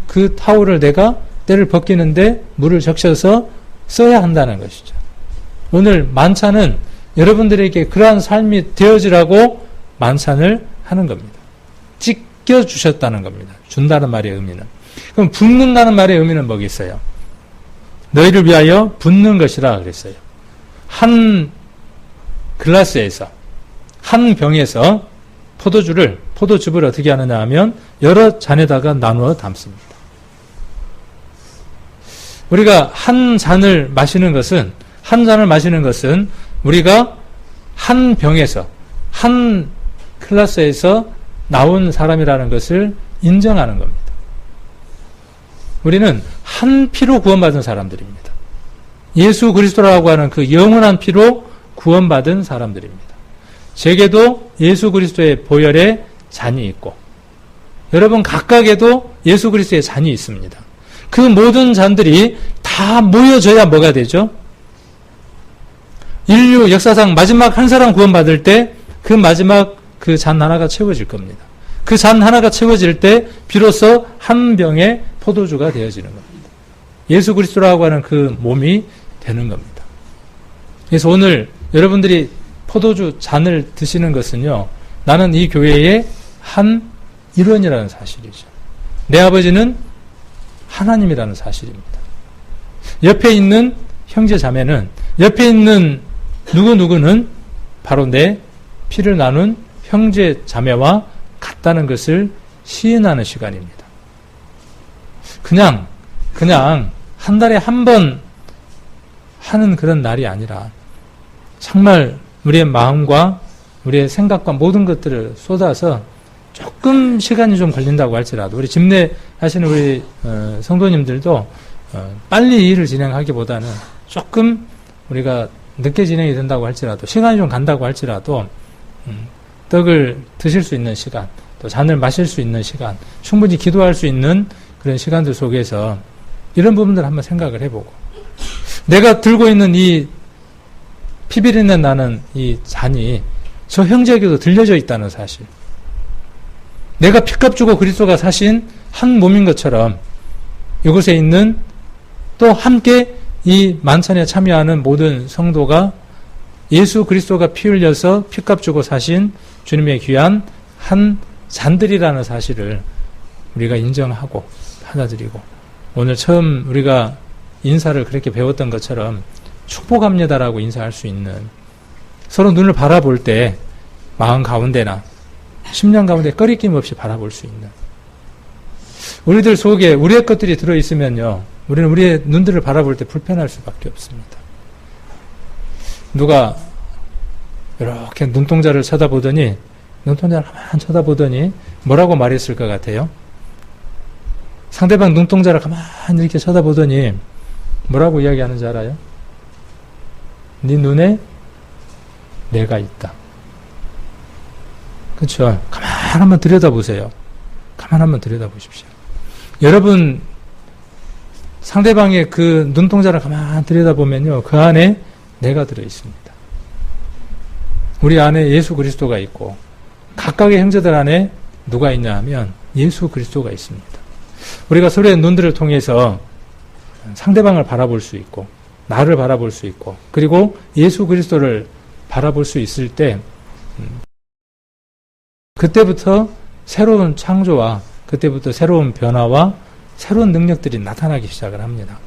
S1: 그 타월을 내가 때를 벗기는데 물을 적셔서 써야 한다는 것이죠. 오늘 만찬은 여러분들에게 그러한 삶이 되어지라고 만찬을 하는 겁니다. 찢겨주셨다는 겁니다. 준다는 말의 의미는. 그럼 붓는다는 말의 의미는 뭐겠어요? 너희를 위하여 붓는 것이라 그랬어요. 한 글라스에서, 한 병에서 포도즙을 어떻게 하느냐 하면 여러 잔에다가 나누어 담습니다. 우리가 한 잔을 마시는 것은 우리가 한 병에서, 한 클라스에서 나온 사람이라는 것을 인정하는 겁니다. 우리는 한 피로 구원받은 사람들입니다. 예수 그리스도라고 하는 그 영원한 피로 구원받은 사람들입니다. 제게도 예수 그리스도의 보혈의 잔이 있고 여러분 각각에도 예수 그리스도의 잔이 있습니다. 그 모든 잔들이 다 모여져야 뭐가 되죠? 인류 역사상 마지막 한 사람 구원받을 때 그 마지막 그 잔 하나가 채워질 겁니다. 그 잔 하나가 채워질 때 비로소 한 병의 포도주가 되어지는 겁니다. 예수 그리스도라고 하는 그 몸이 되는 겁니다. 그래서 오늘 여러분들이 포도주 잔을 드시는 것은요, 나는 이 교회의 한 일원이라는 사실이죠. 내 아버지는 하나님이라는 사실입니다. 옆에 있는 형제 자매는, 옆에 있는 누구누구는 바로 내 피를 나눈 형제 자매와 같다는 것을 시인하는 시간입니다. 그냥 한 달에 한 번 하는 그런 날이 아니라 정말 우리의 마음과 우리의 생각과 모든 것들을 쏟아서 조금 시간이 좀 걸린다고 할지라도 우리 집내 하시는 우리 성도님들도 빨리 일을 진행하기보다는 조금 우리가 늦게 진행이 된다고 할지라도, 시간이 좀 간다고 할지라도 떡을 드실 수 있는 시간, 또 잔을 마실 수 있는 시간, 충분히 기도할 수 있는 그런 시간들 속에서 이런 부분들을 한번 생각을 해보고, 내가 들고 있는 이 피비린내 나는 이 잔이 저 형제에게도 들려져 있다는 사실, 내가 피값 주고 그리스도가 사신 한 몸인 것처럼 이곳에 있는 또 함께 이 만찬에 참여하는 모든 성도가 예수 그리스도가 피 흘려서 피값 주고 사신 주님의 귀한 한 잔들이라는 사실을 우리가 인정하고 받아들이고, 오늘 처음 우리가 인사를 그렇게 배웠던 것처럼 축복합니다라고 인사할 수 있는, 서로 눈을 바라볼 때 마음 가운데나 심령 가운데 꺼리낌 없이 바라볼 수 있는, 우리들 속에 우리의 것들이 들어있으면요, 우리는 우리의 눈들을 바라볼 때 불편할 수밖에 없습니다. 누가 이렇게 눈동자를 쳐다보더니, 눈동자를 가만 쳐다보더니 뭐라고 말했을 것 같아요? 상대방 눈동자를 가만히 이렇게 쳐다보더니 뭐라고 이야기하는지 알아요? 네 눈에 내가 있다. 그렇죠? 가만 한번 들여다보세요. 가만 한번 들여다보십시오. 여러분, 상대방의 그 눈동자를 가만 들여다보면요, 그 안에 내가 들어있습니다. 우리 안에 예수 그리스도가 있고, 각각의 형제들 안에 누가 있냐 하면 예수 그리스도가 있습니다. 우리가 서로의 눈들을 통해서 상대방을 바라볼 수 있고, 나를 바라볼 수 있고, 그리고 예수 그리스도를 바라볼 수 있을 때, 그때부터 새로운 창조와, 그때부터 새로운 변화와 새로운 능력들이 나타나기 시작을 합니다.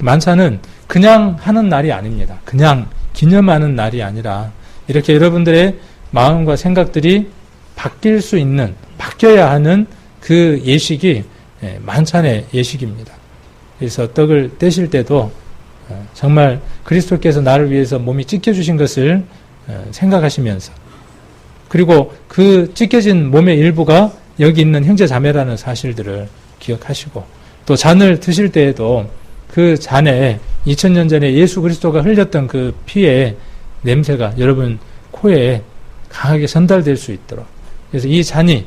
S1: 만찬은 그냥 하는 날이 아닙니다. 그냥 기념하는 날이 아니라 이렇게 여러분들의 마음과 생각들이 바뀔 수 있는, 바뀌어야 하는 그 예식이 만찬의 예식입니다. 그래서 떡을 떼실 때도 정말 그리스도께서 나를 위해서 몸이 찢겨주신 것을 생각하시면서, 그리고 그 찢겨진 몸의 일부가 여기 있는 형제 자매라는 사실들을 기억하시고, 또 잔을 드실 때에도 그 잔에 2000년 전에 예수 그리스도가 흘렸던 그 피의 냄새가 여러분 코에 강하게 전달될 수 있도록, 그래서 이 잔이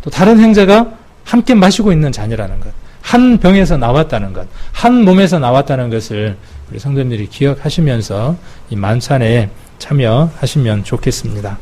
S1: 또 다른 형제가 함께 마시고 있는 잔이라는 것, 한 병에서 나왔다는 것, 한 몸에서 나왔다는 것을 우리 성도님들이 기억하시면서 이 만찬에 참여하시면 좋겠습니다.